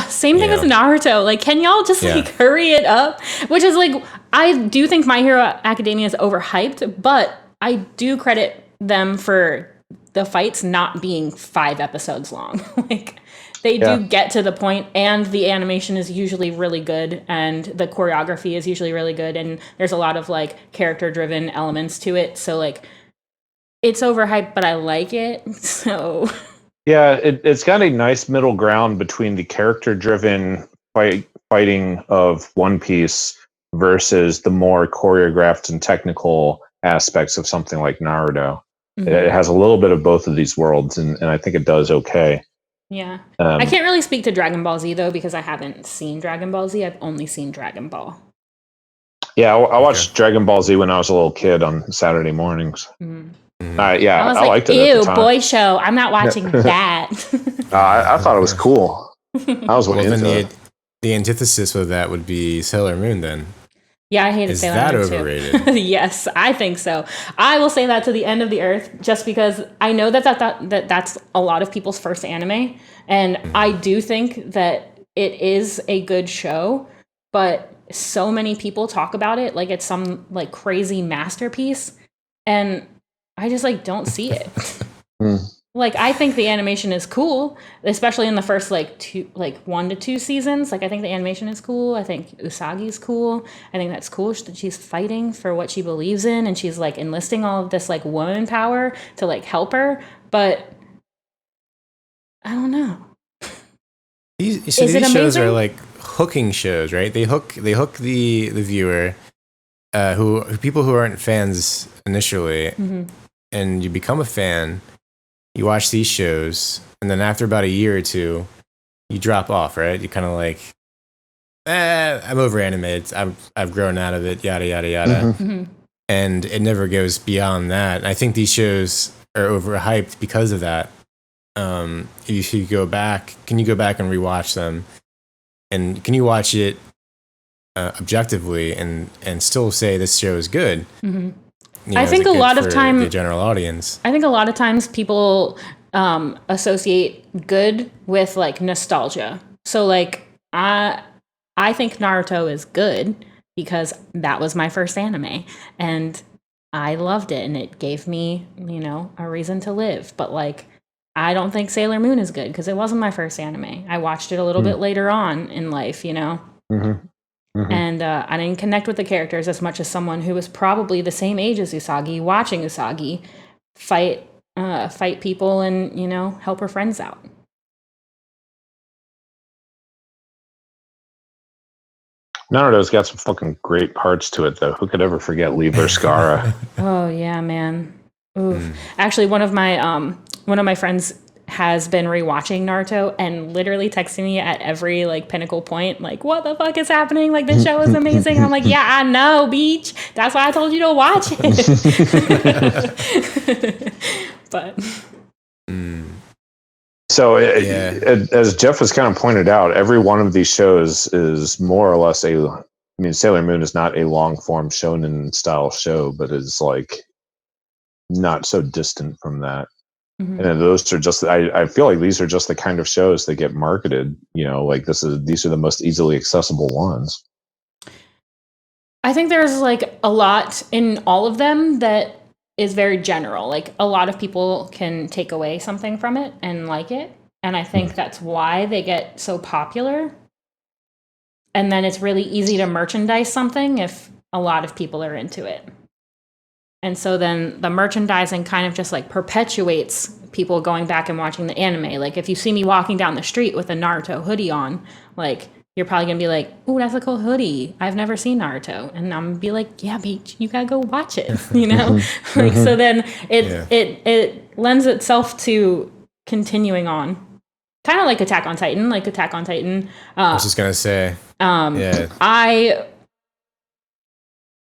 Same thing as Naruto. Like, can y'all just like hurry it up? Which is like, I do think My Hero Academia is overhyped, but I do credit them for the fights not being 5 episodes long. Like, they do get to the point, and the animation is usually really good, and the choreography is usually really good, and there's a lot of like character-driven elements to it. So like, it's overhyped, but I like it. So yeah, it's got a nice middle ground between the character-driven fighting of One Piece versus the more choreographed and technical aspects of something like Naruto. Mm-hmm. It has a little bit of both of these worlds, and I think it does okay. Yeah. I can't really speak to Dragon Ball Z, though, because I haven't seen Dragon Ball Z. I've only seen Dragon Ball. Yeah, I watched Dragon Ball Z when I was a little kid on Saturday mornings. Mm. I liked it. Ew, boy show. I'm not watching that. I thought it was cool. I was into it. The antithesis of that would be Sailor Moon, then. Yeah, I hated Sailor Moon. Is that overrated? Yes, I think so. I will say that to the end of the earth, just because I know that's a lot of people's first anime, and I do think that it is a good show, but so many people talk about it like it's some like crazy masterpiece, and I just like don't see it. Like, I think the animation is cool, especially in the first 1 to 2 seasons. Like, I think the animation is cool. I think Usagi's cool. I think that's cool that she's fighting for what she believes in, and she's like enlisting all of this like woman power to like help her. But I don't know. These shows are like hooking shows, right? They hook the viewer, who people who aren't fans initially, and you become a fan. You watch these shows, and then after about a year or two, you drop off, right? You kind of like, I'm over anime. I've grown out of it, yada, yada, yada. And it never goes beyond that. And I think these shows are overhyped because of that. If you go back, can you go back and rewatch them? And can you watch it objectively and still say this show is good? I think a lot of time the general audience. I think a lot of times people associate good with like nostalgia. So like I think Naruto is good because that was my first anime and I loved it and it gave me, a reason to live. But like I don't think Sailor Moon is good because it wasn't my first anime. I watched it a little bit later on in life, And I didn't connect with the characters as much as someone who was probably the same age as Usagi, watching Usagi fight people and, help her friends out. Naruto's got some fucking great parts to it, though. Who could ever forget Lever Scara? Oh, yeah, man. Oof. Actually, one of my friends has been rewatching Naruto and literally texting me at every like pinnacle point, like, what the fuck is happening? Like, this show is amazing. And I'm like, yeah, I know, beach. That's why I told you to watch it. But so as Geoff has kind of pointed out, every one of these shows is more or less Sailor Moon is not a long form shonen style show, but is like not so distant from that. And then those are just, I feel like these are just the kind of shows that get marketed, like these are the most easily accessible ones. I think there's like a lot in all of them that is very general. Like a lot of people can take away something from it and like it. And I think that's why they get so popular. And then it's really easy to merchandise something if a lot of people are into it. And so then the merchandising kind of just like perpetuates people going back and watching the anime. Like if you see me walking down the street with a Naruto hoodie on, like you're probably gonna be like, "Ooh, that's a cool hoodie. I've never seen Naruto." And I'm gonna be like, "Yeah, beach, you gotta go watch it." Like so then it lends itself to continuing on, kind of like Attack on Titan. Like Attack on Titan. I was just gonna say, I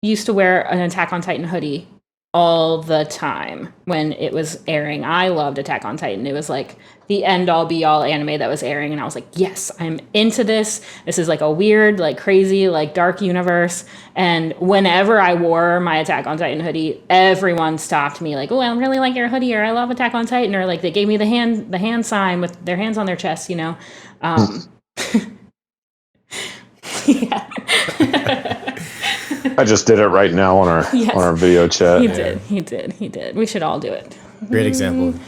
used to wear an Attack on Titan hoodie all the time when it was airing. I loved Attack on Titan. It was like the end all be all anime that was airing. And I was like, yes, I'm into this. This is like a weird, like crazy, like dark universe. And whenever I wore my Attack on Titan hoodie, everyone stopped me like, oh, I really like your hoodie, or I love Attack on Titan, or like they gave me the hand sign with their hands on their chest, Yeah. I just did it right now on our video chat. He did. We should all do it. Great example.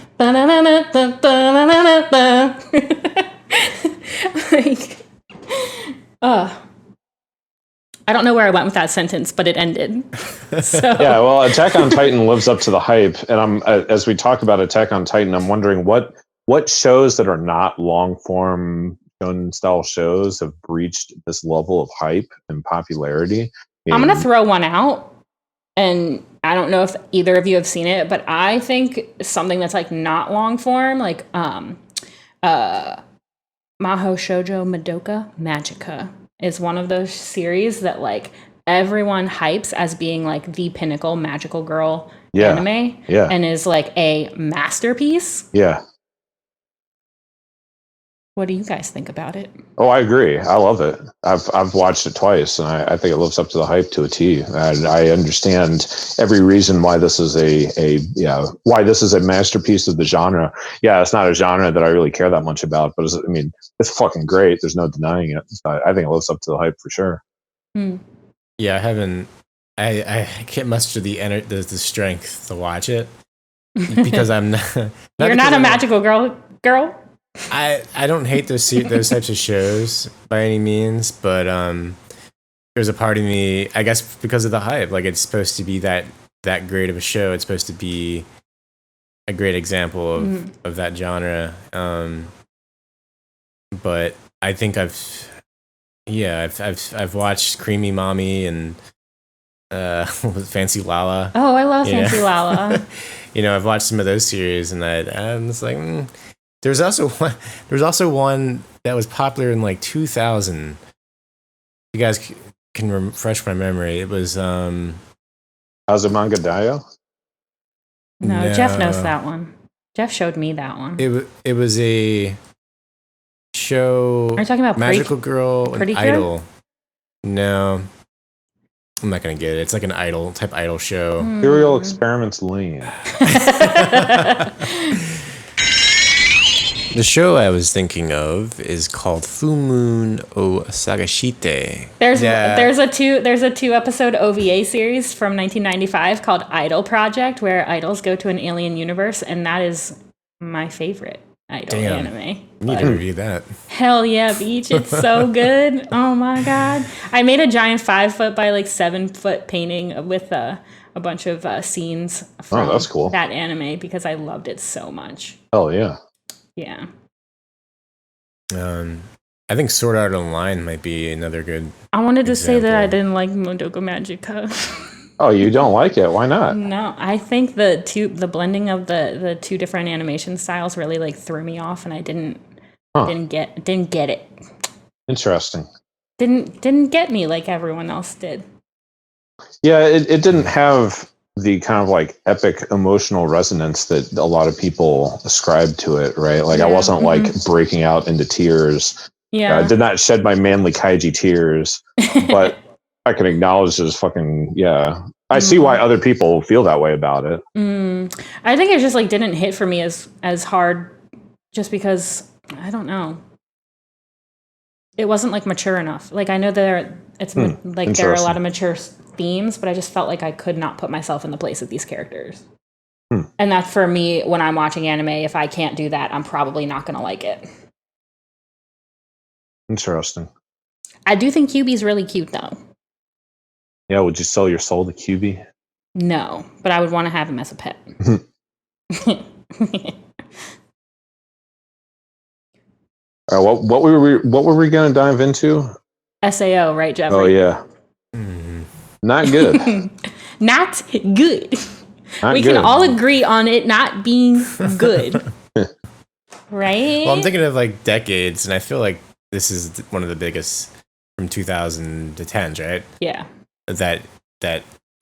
I don't know where I went with that sentence, but it ended. So. Yeah, well, Attack on Titan lives up to the hype, and as we talk about Attack on Titan, I'm wondering what shows that are not long form shonen style shows have breached this level of hype and popularity. I'm gonna throw one out, and I don't know if either of you have seen it, but I think something that's like not long form, like Maho Shoujo Madoka Magica is one of those series that like everyone hypes as being like the pinnacle magical girl anime, and is like a masterpiece. Yeah. What do you guys think about it? Oh, I agree. I love it. I've watched it twice, and I think it lives up to the hype to a T. And I understand every reason why this is why this is a masterpiece of the genre. Yeah, it's not a genre that I really care that much about, but it's fucking great. There's no denying it. I think it lives up to the hype for sure. Yeah, I haven't. I can't muster the strength to watch it because I'm not. You're not a magical girl. I don't hate those types of shows by any means, but there's a part of me, I guess, because of the hype. Like, it's supposed to be that great of a show. It's supposed to be a great example of that genre. But I think I've watched Creamy Mommy and Fancy Lala. Oh, I love Fancy Lala. I've watched some of those series, and I'm just like. There's also one that was popular in like 2000. You guys can refresh my memory. It was Azumanga Daioh? No, Geoff knows that one. Geoff showed me that one. It was a show. Are you talking about Magical Girl Pretty and Idol? No. I'm not gonna get it. It's like an idol show. Serial Experiments Lane. The show I was thinking of is called Full Moon o Sagashite. There's a 2-episode OVA series from 1995 called Idol Project, where idols go to an alien universe, and that is my favorite idol anime. You need to review that. Hell yeah, Beach! It's so good. Oh my god! I made a giant 5-foot by like 7-foot painting with a bunch of scenes from that's cool. that anime because I loved it so much. Oh yeah. Yeah. I think Sword Art Online might be another good. I wanted to say that I didn't like Madoka Magica. Oh, you don't like it? Why not? No, I think the blending of the two different animation styles really like threw me off, and I didn't get it. Interesting. Didn't get me like everyone else did. Yeah, it didn't have the kind of like epic emotional resonance that a lot of people ascribe to it, right? Like I wasn't like breaking out into tears. Yeah. I did not shed my manly kaiji tears, but I can acknowledge this fucking, I see why other people feel that way about it. I think it just like didn't hit for me as hard just because, I don't know. It wasn't like mature enough. Like I know there are a lot of mature themes, but I just felt like I could not put myself in the place of these characters. And that's for me when I'm watching anime. If I can't do that, I'm probably not going to like it. Interesting. I do think QB's really cute though. Yeah, would you sell your soul to QB? No, but I would want to have him as a pet. What were we going to dive into? SAO, right, Jeffrey? Oh yeah. Not good. Not good. We good. can all agree on it not being good. Right? Well, I'm thinking of like decades, and I feel like this is one of the biggest from 2000 to 10s, right? Yeah. That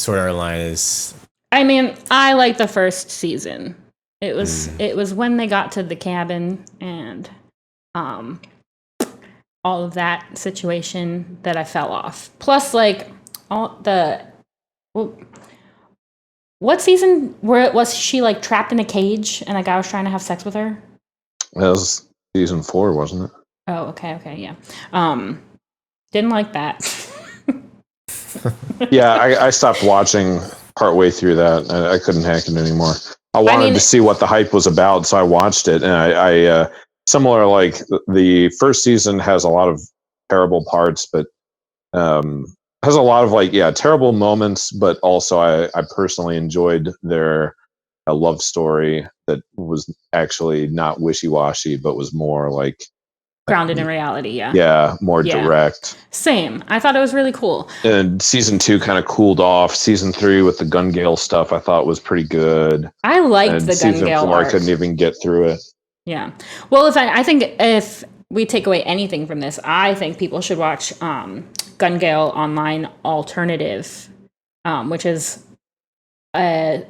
Sword Art Online is. I mean, I like the first season. It was when they got to the cabin and all of that situation that I fell off. Plus, like what season was she like trapped in a cage and a guy was trying to have sex with her? That was season 4, wasn't it? Oh, okay, yeah. Didn't like that. Yeah, I stopped watching partway through that. I couldn't hack it anymore. I wanted to see what the hype was about, so I watched it, and I similar, like the first season has a lot of terrible parts, but has a lot of terrible moments, but also I personally enjoyed their love story that was actually not wishy-washy, but was more like grounded in reality. Yeah, more direct. Same. I thought it was really cool. And season 2 kind of cooled off. Season 3 with the Gun Gale stuff I thought was pretty good. I liked the Gun Gale arc. I couldn't even get through it. Yeah. Well, I think if we take away anything from this, I think people should watch Gun Gale Online Alternative, which is, I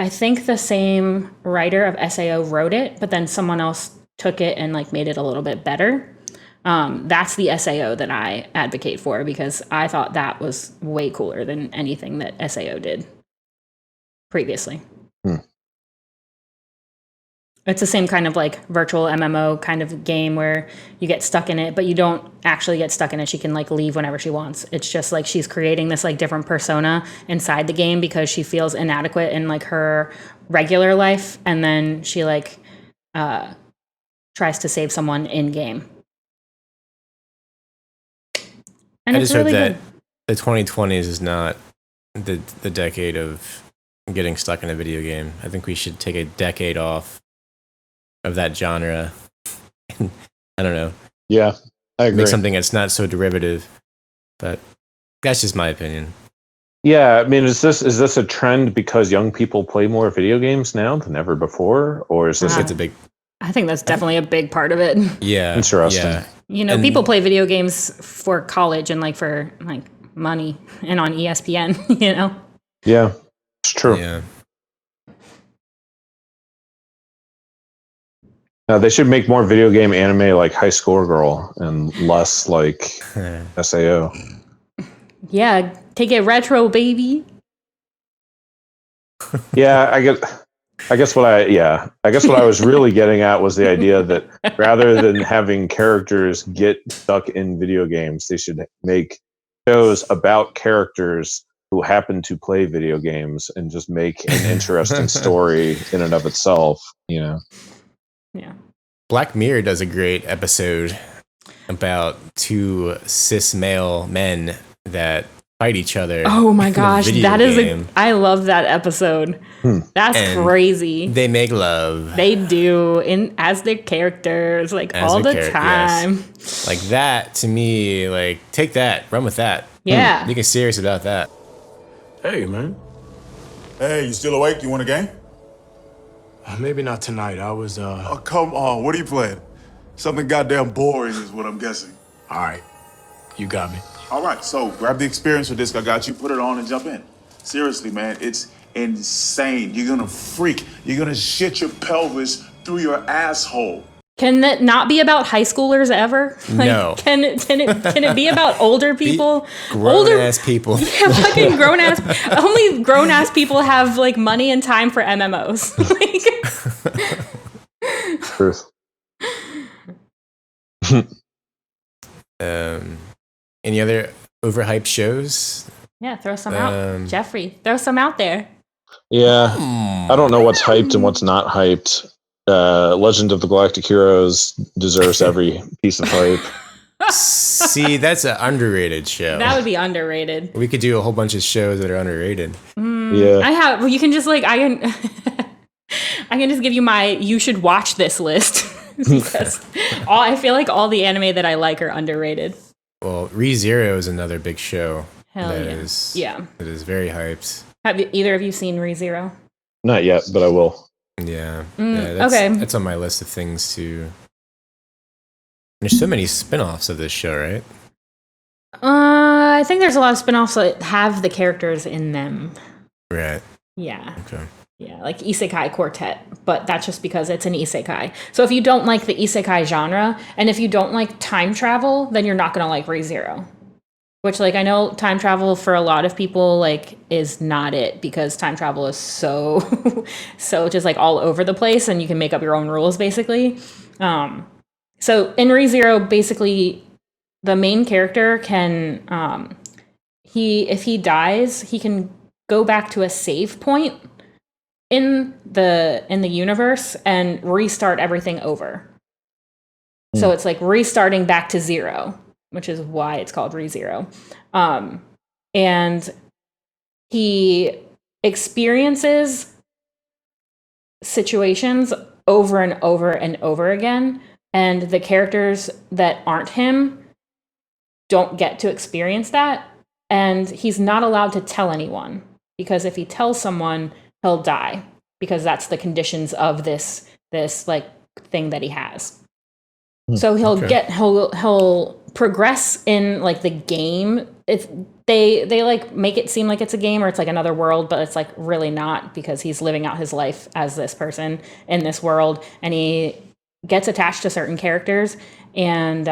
think the same writer of SAO wrote it, but then someone else took it and like made it a little bit better. That's the SAO that I advocate for, because I thought that was way cooler than anything that SAO did previously. It's the same kind of like virtual MMO kind of game where you get stuck in it, but you don't actually get stuck in it. She can like leave whenever she wants. It's just like she's creating this like different persona inside the game because she feels inadequate in like her regular life, and then she like tries to save someone in game. And I it's just really hope that good. the 2020s is not the decade of getting stuck in a video game. I think we should take a decade off of that genre. I don't know. Yeah, I agree. Make something that's not so derivative, but that's just my opinion. Yeah, I mean, is this a trend because young people play more video games now than ever before, or is this? It's a big. I think that's definitely a big part of it. Yeah, interesting. Yeah. You know, people play video games for college and like for like money and on ESPN. You know. Yeah, it's true. Yeah. They should make more video game anime like High Score Girl and less like SAO. Yeah, take it retro, baby. Yeah, I guess what I was really getting at was the idea that rather than having characters get stuck in video games, they should make shows about characters who happen to play video games and just make an interesting story in and of itself, you know. Yeah. Black Mirror does a great episode about two cis male men that fight each other. Oh my gosh, that is I love that episode. That's crazy. They make love. They do as their characters, like as all the time. Yes. Like that to me, like take that, run with that. Yeah. You get serious about that. Hey man. Hey, you still awake? You want a game? Maybe not tonight. I was Oh, come on. What are you playing? Something goddamn boring is what I'm guessing. All right. You got me. All right, so grab the experience disc I got you, put it on and jump in. Seriously, man, it's insane. You're gonna freak. You're gonna shit your pelvis through your asshole. Can that not be about high schoolers ever? Like, no. Can it be about older people? Grown-ass people. Yeah, fucking grown-ass. Only grown-ass people have, like, money and time for MMOs. Truth. Any other overhyped shows? Yeah, throw some out. Jeffrey, throw some out there. Yeah. I don't know what's hyped and what's not hyped. Legend of the Galactic Heroes deserves every piece of hype. See, that's an underrated show. That would be underrated. We could do a whole bunch of shows that are underrated. Yeah. You can just like, I can just give you my, you should watch this list. Because I feel like all the anime that I like are underrated. Well, ReZero is another big show. Hell yeah. It is very hyped. Have either of you seen ReZero? Not yet, but I will. Yeah. Okay. That's on my list of things to. There's so many spin-offs of this show, right? I think there's a lot of spin-offs that have the characters in them. Right. Yeah. Okay. Yeah, like Isekai Quartet, but that's just because it's an isekai. So if you don't like the isekai genre, and if you don't like time travel, then you're not going to like ReZero. Which, like, I know time travel for a lot of people, like, is not it, because time travel is so just, like, all over the place, and you can make up your own rules, basically. So in ReZero, basically, the main character can, if he dies, he can go back to a save point in the universe and restart everything over. So it's like restarting back to zero, which is why it's called ReZero. And he experiences situations over and over and over again, and the characters that aren't him don't get to experience that, and he's not allowed to tell anyone, because if he tells someone, he'll die, because that's the conditions of this like thing that he has. So he'll progress in like the game. They like make it seem like it's a game or it's like another world, but it's like really not, because he's living out his life as this person in this world, and he gets attached to certain characters, and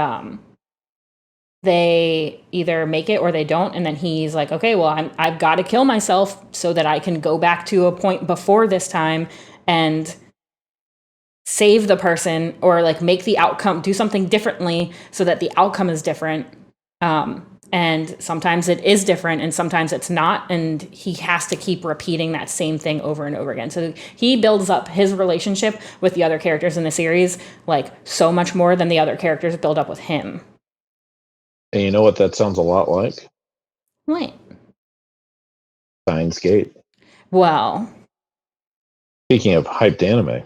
they either make it or they don't, and then he's like, okay, well, I've got to kill myself so that I can go back to a point before this time and save the person, or like make the outcome, do something differently so that the outcome is different. And sometimes it is different and sometimes it's not, and he has to keep repeating that same thing over and over again. So he builds up his relationship with the other characters in the series like so much more than the other characters build up with him. And you know what that sounds a lot like? What? Steins Gate. Well, speaking of hyped anime.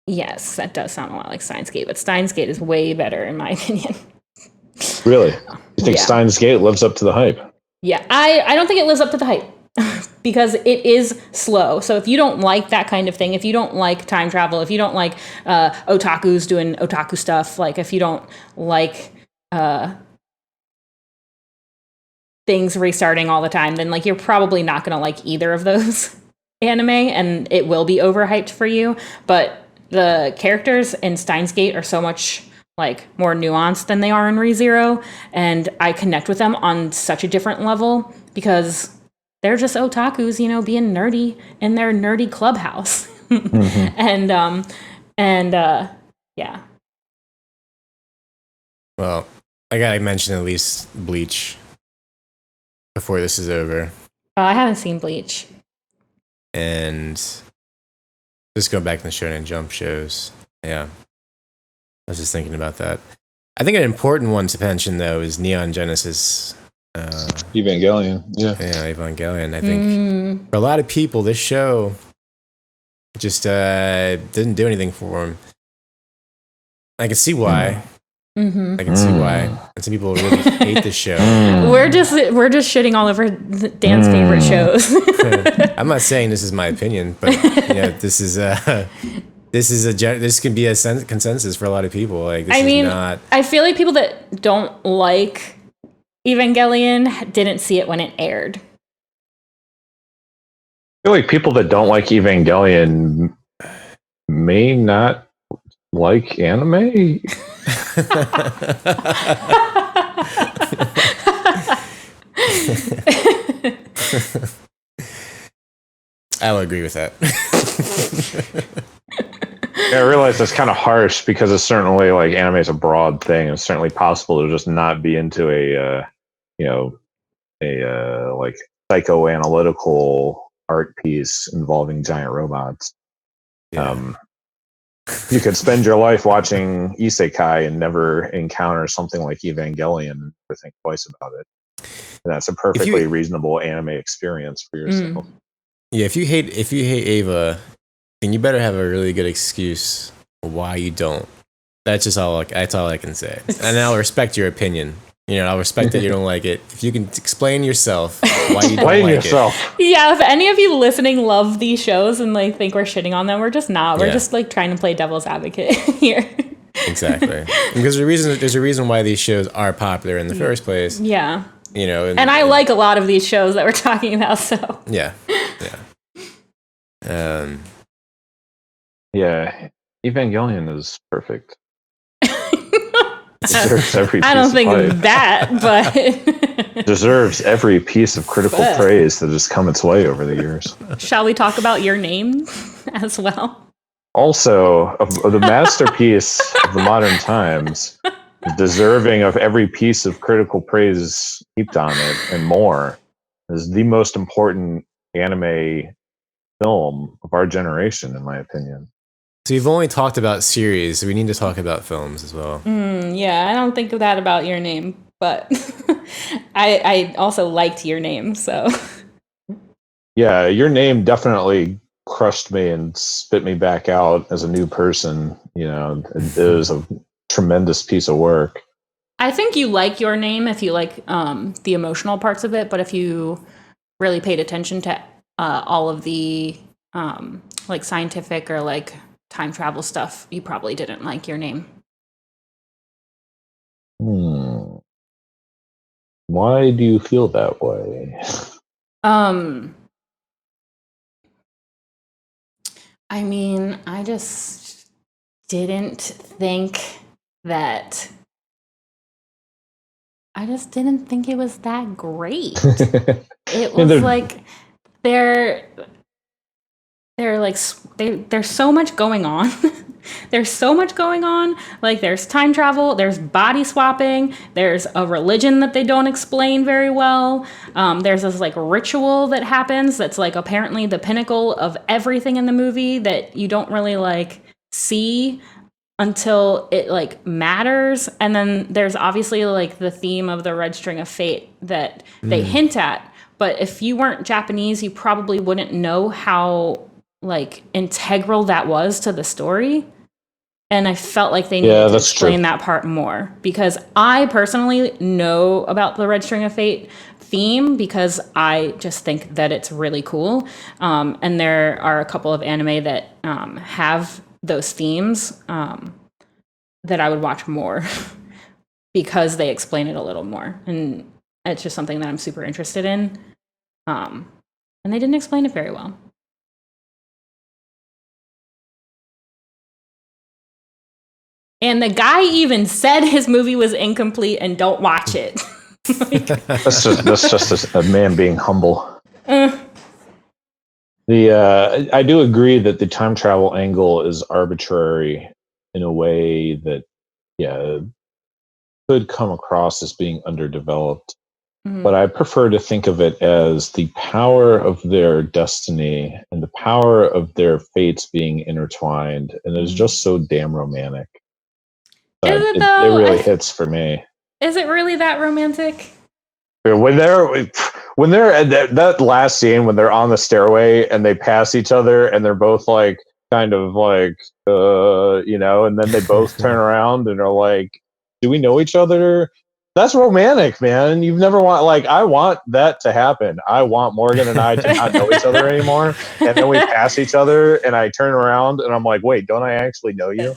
Yes, that does sound a lot like Steins Gate, but Steins Gate is way better in my opinion. Really? You think Steins Gate lives up to the hype? Yeah, I don't think it lives up to the hype because it is slow. So if you don't like that kind of thing, if you don't like time travel, if you don't like otakus doing otaku stuff, like if you don't like things restarting all the time, then like you're probably not going to like either of those anime, and it will be overhyped for you. But the characters in Steins Gate are so much like more nuanced than they are in ReZero, and I connect with them on such a different level because they're just otakus, you know, being nerdy in their nerdy clubhouse. Yeah. Well, I gotta mention at least Bleach before this is over. I haven't seen Bleach. And just go back to the Shonen Jump shows. Yeah. I was just thinking about that. I think an important one to mention, though, is Neon Genesis. Evangelion. Yeah, Evangelion. I think for a lot of people, this show just didn't do anything for them. I can see why. I can see why. And some people really hate this show. We're just shitting all over Dan's favorite shows. I'm not saying this is my opinion, but this can be a consensus for a lot of people. Like, I feel like people that don't like Evangelion didn't see it when it aired. I feel like people that don't like Evangelion may not like anime. I'll agree with that. I realize that's kind of harsh because it's certainly like anime is a broad thing. It's certainly possible to just not be into a like psychoanalytical art piece involving giant robots. Yeah. You could spend your life watching isekai and never encounter something like Evangelion and never think twice about it. And that's a perfectly reasonable anime experience for yourself. Yeah, if you hate Ava, then you better have a really good excuse why you don't. That's all I can say. And I'll respect your opinion. You know, I'll respect that you don't like it. If you can explain yourself why you don't like it. Yeah, if any of you listening love these shows and like think we're shitting on them, we're just not. We're just like trying to play devil's advocate here. Exactly. Because there's a reason why these shows are popular in the first place. Yeah. You know, and I like a lot of these shows that we're talking about, so. Yeah. Yeah. Evangelion is perfect. Deserves every piece I don't think of that, but deserves every piece of critical praise that has come its way over the years. Shall we talk about your name as well? Also, the masterpiece of the modern times, deserving of every piece of critical praise heaped on it and more, is the most important anime film of our generation, in my opinion. So you've only talked about series, so we need to talk about films as well. Yeah, I don't think of that about Your Name, but I also liked Your Name, so. Yeah, Your Name definitely crushed me and spit me back out as a new person. You know, it was a tremendous piece of work. I think you like Your Name if you like the emotional parts of it, but if you really paid attention to all of the like scientific or like time travel stuff, you probably didn't like Your Name. Why do you feel that way? I mean, I just didn't think that. I just didn't think it was that great. It was like there's so much going on. There's so much going on. Like there's time travel, there's body swapping, there's a religion that they don't explain very well. There's this like ritual that happens that's like apparently the pinnacle of everything in the movie that you don't really like see until it like matters. And then there's obviously like the theme of the red string of fate that they hint at. But if you weren't Japanese, you probably wouldn't know how like integral that was to the story. And I felt like they needed to explain that part more, because I personally know about the red string of fate theme because I just think that it's really cool. And there are a couple of anime that have those themes that I would watch more because they explain it a little more. And it's just something that I'm super interested in. And they didn't explain it very well. And the guy even said his movie was incomplete and don't watch it. That's just a man being humble. I do agree that the time travel angle is arbitrary in a way that, could come across as being underdeveloped. But I prefer to think of it as the power of their destiny and the power of their fates being intertwined. And it's just so damn romantic. But it really hits for me. Is it really that romantic? When they're at that last scene when they're on the stairway and they pass each other and they're both like kind of like and then they both turn around and are like, do we know each other? That's romantic, man. You've never I want that to happen. I want Morgan and I to not know each other anymore. And then we pass each other and I turn around and I'm like, wait, don't I actually know you?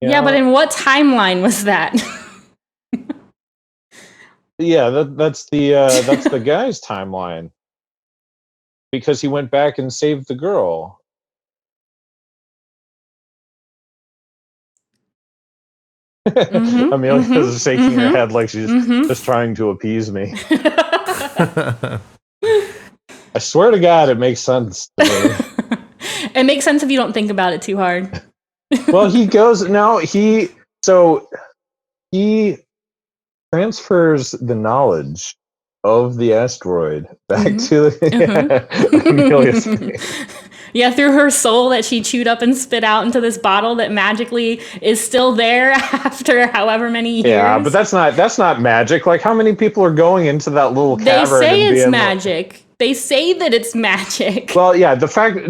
But in what timeline was that? Yeah, that's the guy's timeline. Because he went back and saved the girl. Amelia is shaking her head like she's just trying to appease me. I swear to God, it makes sense to me. It makes sense if you don't think about it too hard. Well, he transfers the knowledge of the asteroid back to Amelia's face. Yeah, through her soul that she chewed up and spit out into this bottle that magically is still there after however many years. Yeah, but that's not magic. Like, how many people are going into that little cavern? They say it's magic. They say that it's magic. Well, yeah, the fact that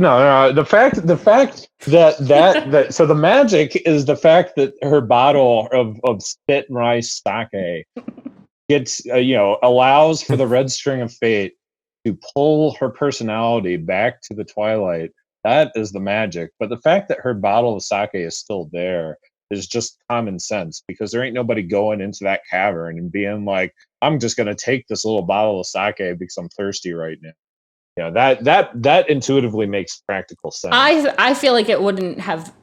so the magic is the fact that her bottle of spit and rice sake gets allows for the red string of fate to pull her personality back to the twilight. That is the magic. But the fact that her bottle of sake is still there is just common sense, because there ain't nobody going into that cavern and being like, I'm just going to take this little bottle of sake because I'm thirsty right now. That intuitively makes practical sense. I feel like it wouldn't have.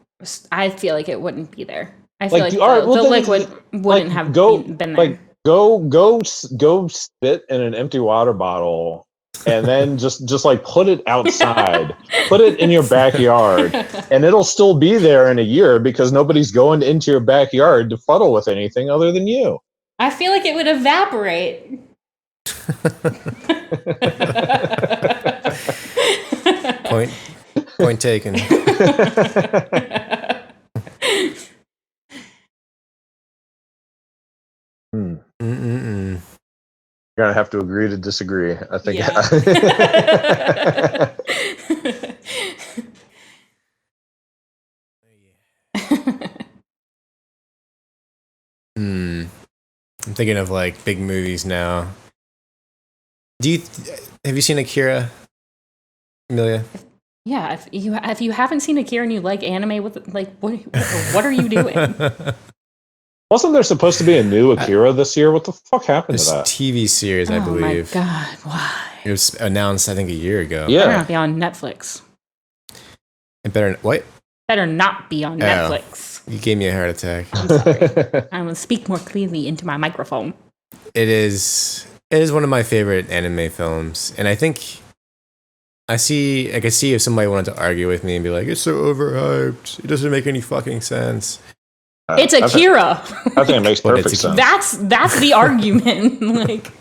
I feel like it wouldn't be there. I feel the liquid wouldn't have been there. Go spit in an empty water bottle and then just like put it outside. Put it in your backyard, and it'll still be there in a year because nobody's going into your backyard to fuddle with anything other than you. I feel like it would evaporate. Point taken. You're gonna have to agree to disagree. I think. Yeah. I'm thinking of like big movies now. Have you seen Akira, Amelia? Yeah, if you haven't seen Akira and you like anime, with like what are you doing? Wasn't there supposed to be a new Akira this year? What the fuck happened to that? TV series, I believe. Oh my god, why? It was announced, I think, a year ago. Yeah, better not be on Netflix. It better what? Better not be on Netflix. You gave me a heart attack. I'm sorry. I'm gonna speak more clearly into my microphone. It is one of my favorite anime films, and I think I could see if somebody wanted to argue with me and be like, "It's so overhyped. It doesn't make any fucking sense." It's Akira. I think it makes perfect sense. That's the argument. Like,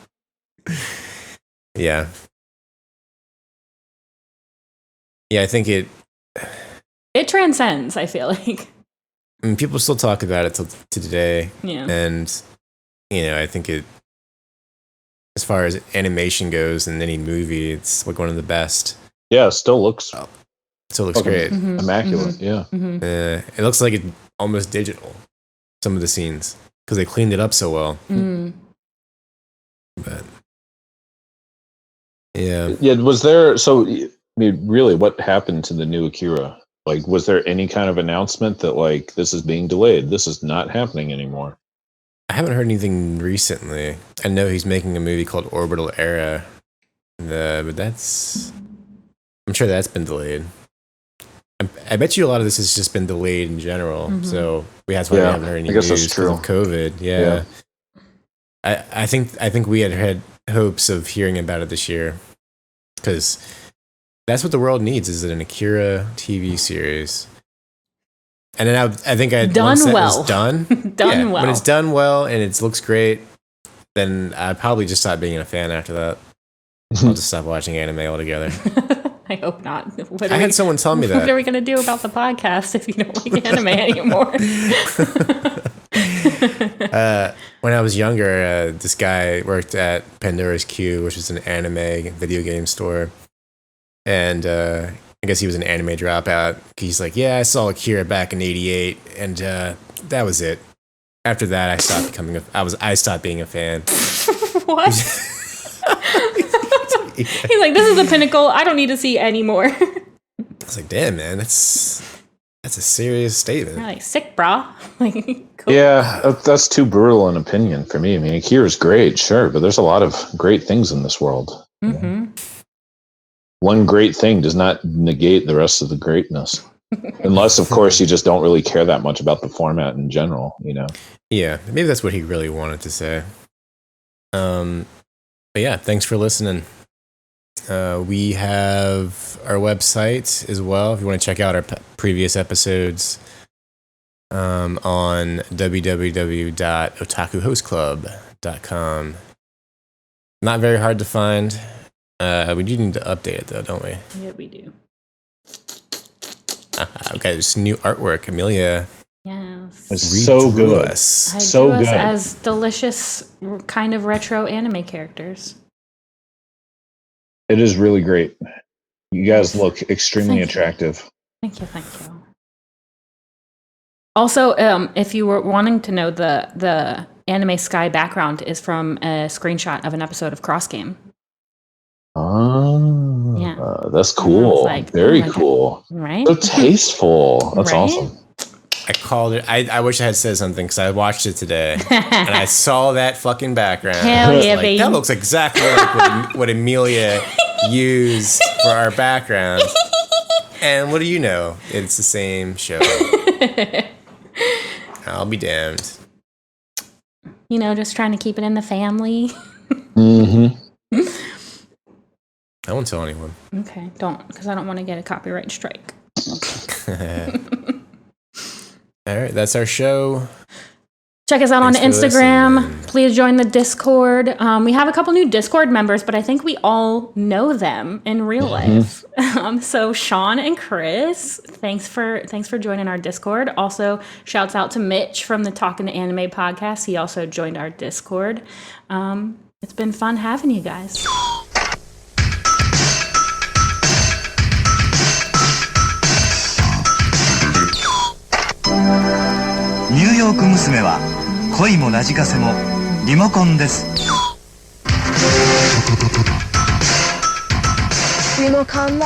yeah, I think it transcends. I feel like. I mean, people still talk about it to today. Yeah, and I think it, as far as animation goes in any movie, it's like one of the best. Yeah, it still looks great. Immaculate. Mm-hmm. Yeah. Mm-hmm. It looks like it's almost digital, some of the scenes, because they cleaned it up so well. But yeah, was there, so I mean, really, what happened to the new Akira? Like, was there any kind of announcement that like this is being delayed, this is not happening anymore? I haven't heard anything recently. I know he's making a movie called Orbital Era, but I'm sure that's been delayed. I bet you a lot of this has just been delayed in general. So that's why we haven't heard any news because of COVID. Yeah. I think we had hopes of hearing about it this year, because that's what the world needs, is an Akira TV series. And then I think once that was done, well. When it's done well and it looks great, then I probably just stop being a fan after that. I'll just stop watching anime altogether. I hope not. I had someone tell me that. What are we going to do about the podcast if you don't like anime anymore? When I was younger, this guy worked at Pandora's Q, which is an anime video game store. And I guess he was an anime dropout. He's like, yeah, I saw Akira back in '88, and that was it. After that, I stopped being a fan. What? He's like, this is the pinnacle. I don't need to see any more. I was like, damn, man, that's a serious statement. You're like, sick, brah. Like, cool. Yeah, that's too brutal an opinion for me. I mean, Akira's great, sure, but there's a lot of great things in this world. Mm-hmm. One great thing does not negate the rest of the greatness. Unless, of course, you just don't really care that much about the format in general, Yeah, maybe that's what he really wanted to say. But yeah, thanks for listening. We have our website as well, if you want to check out our previous episodes, on www.otakuhostclub.com. Not very hard to find. We do need to update it, though, don't we? Yeah, we do. Okay, there's new artwork. Amelia. Yes. It's so good. So good. As delicious, kind of retro anime characters. It is really great. You guys look extremely attractive. Thank you. Also, if you were wanting to know, the anime sky background is from a screenshot of an episode of Cross Game. Oh, yeah, that's cool. Like, very cool. God. Right? So tasteful. That's awesome. I called it. I wish I had said something, because I watched it today and I saw that fucking background. Hell yeah, like, baby. That looks exactly like what Amelia used for our background. And what do you know? It's the same show. I'll be damned. Just trying to keep it in the family. Mm-hmm. I won't tell anyone. Okay, don't, because I don't want to get a copyright strike. All right, that's our show. Check us out on Instagram. Please join the Discord. We have a couple new Discord members, but I think we all know them in real life. So Sean and Chris, thanks for joining our Discord. Also, shouts out to Mitch from the Talking to Anime podcast. He also joined our Discord. It's been fun having you guys. ニューヨーク娘は恋もラジカセもリモコンです。リモコンの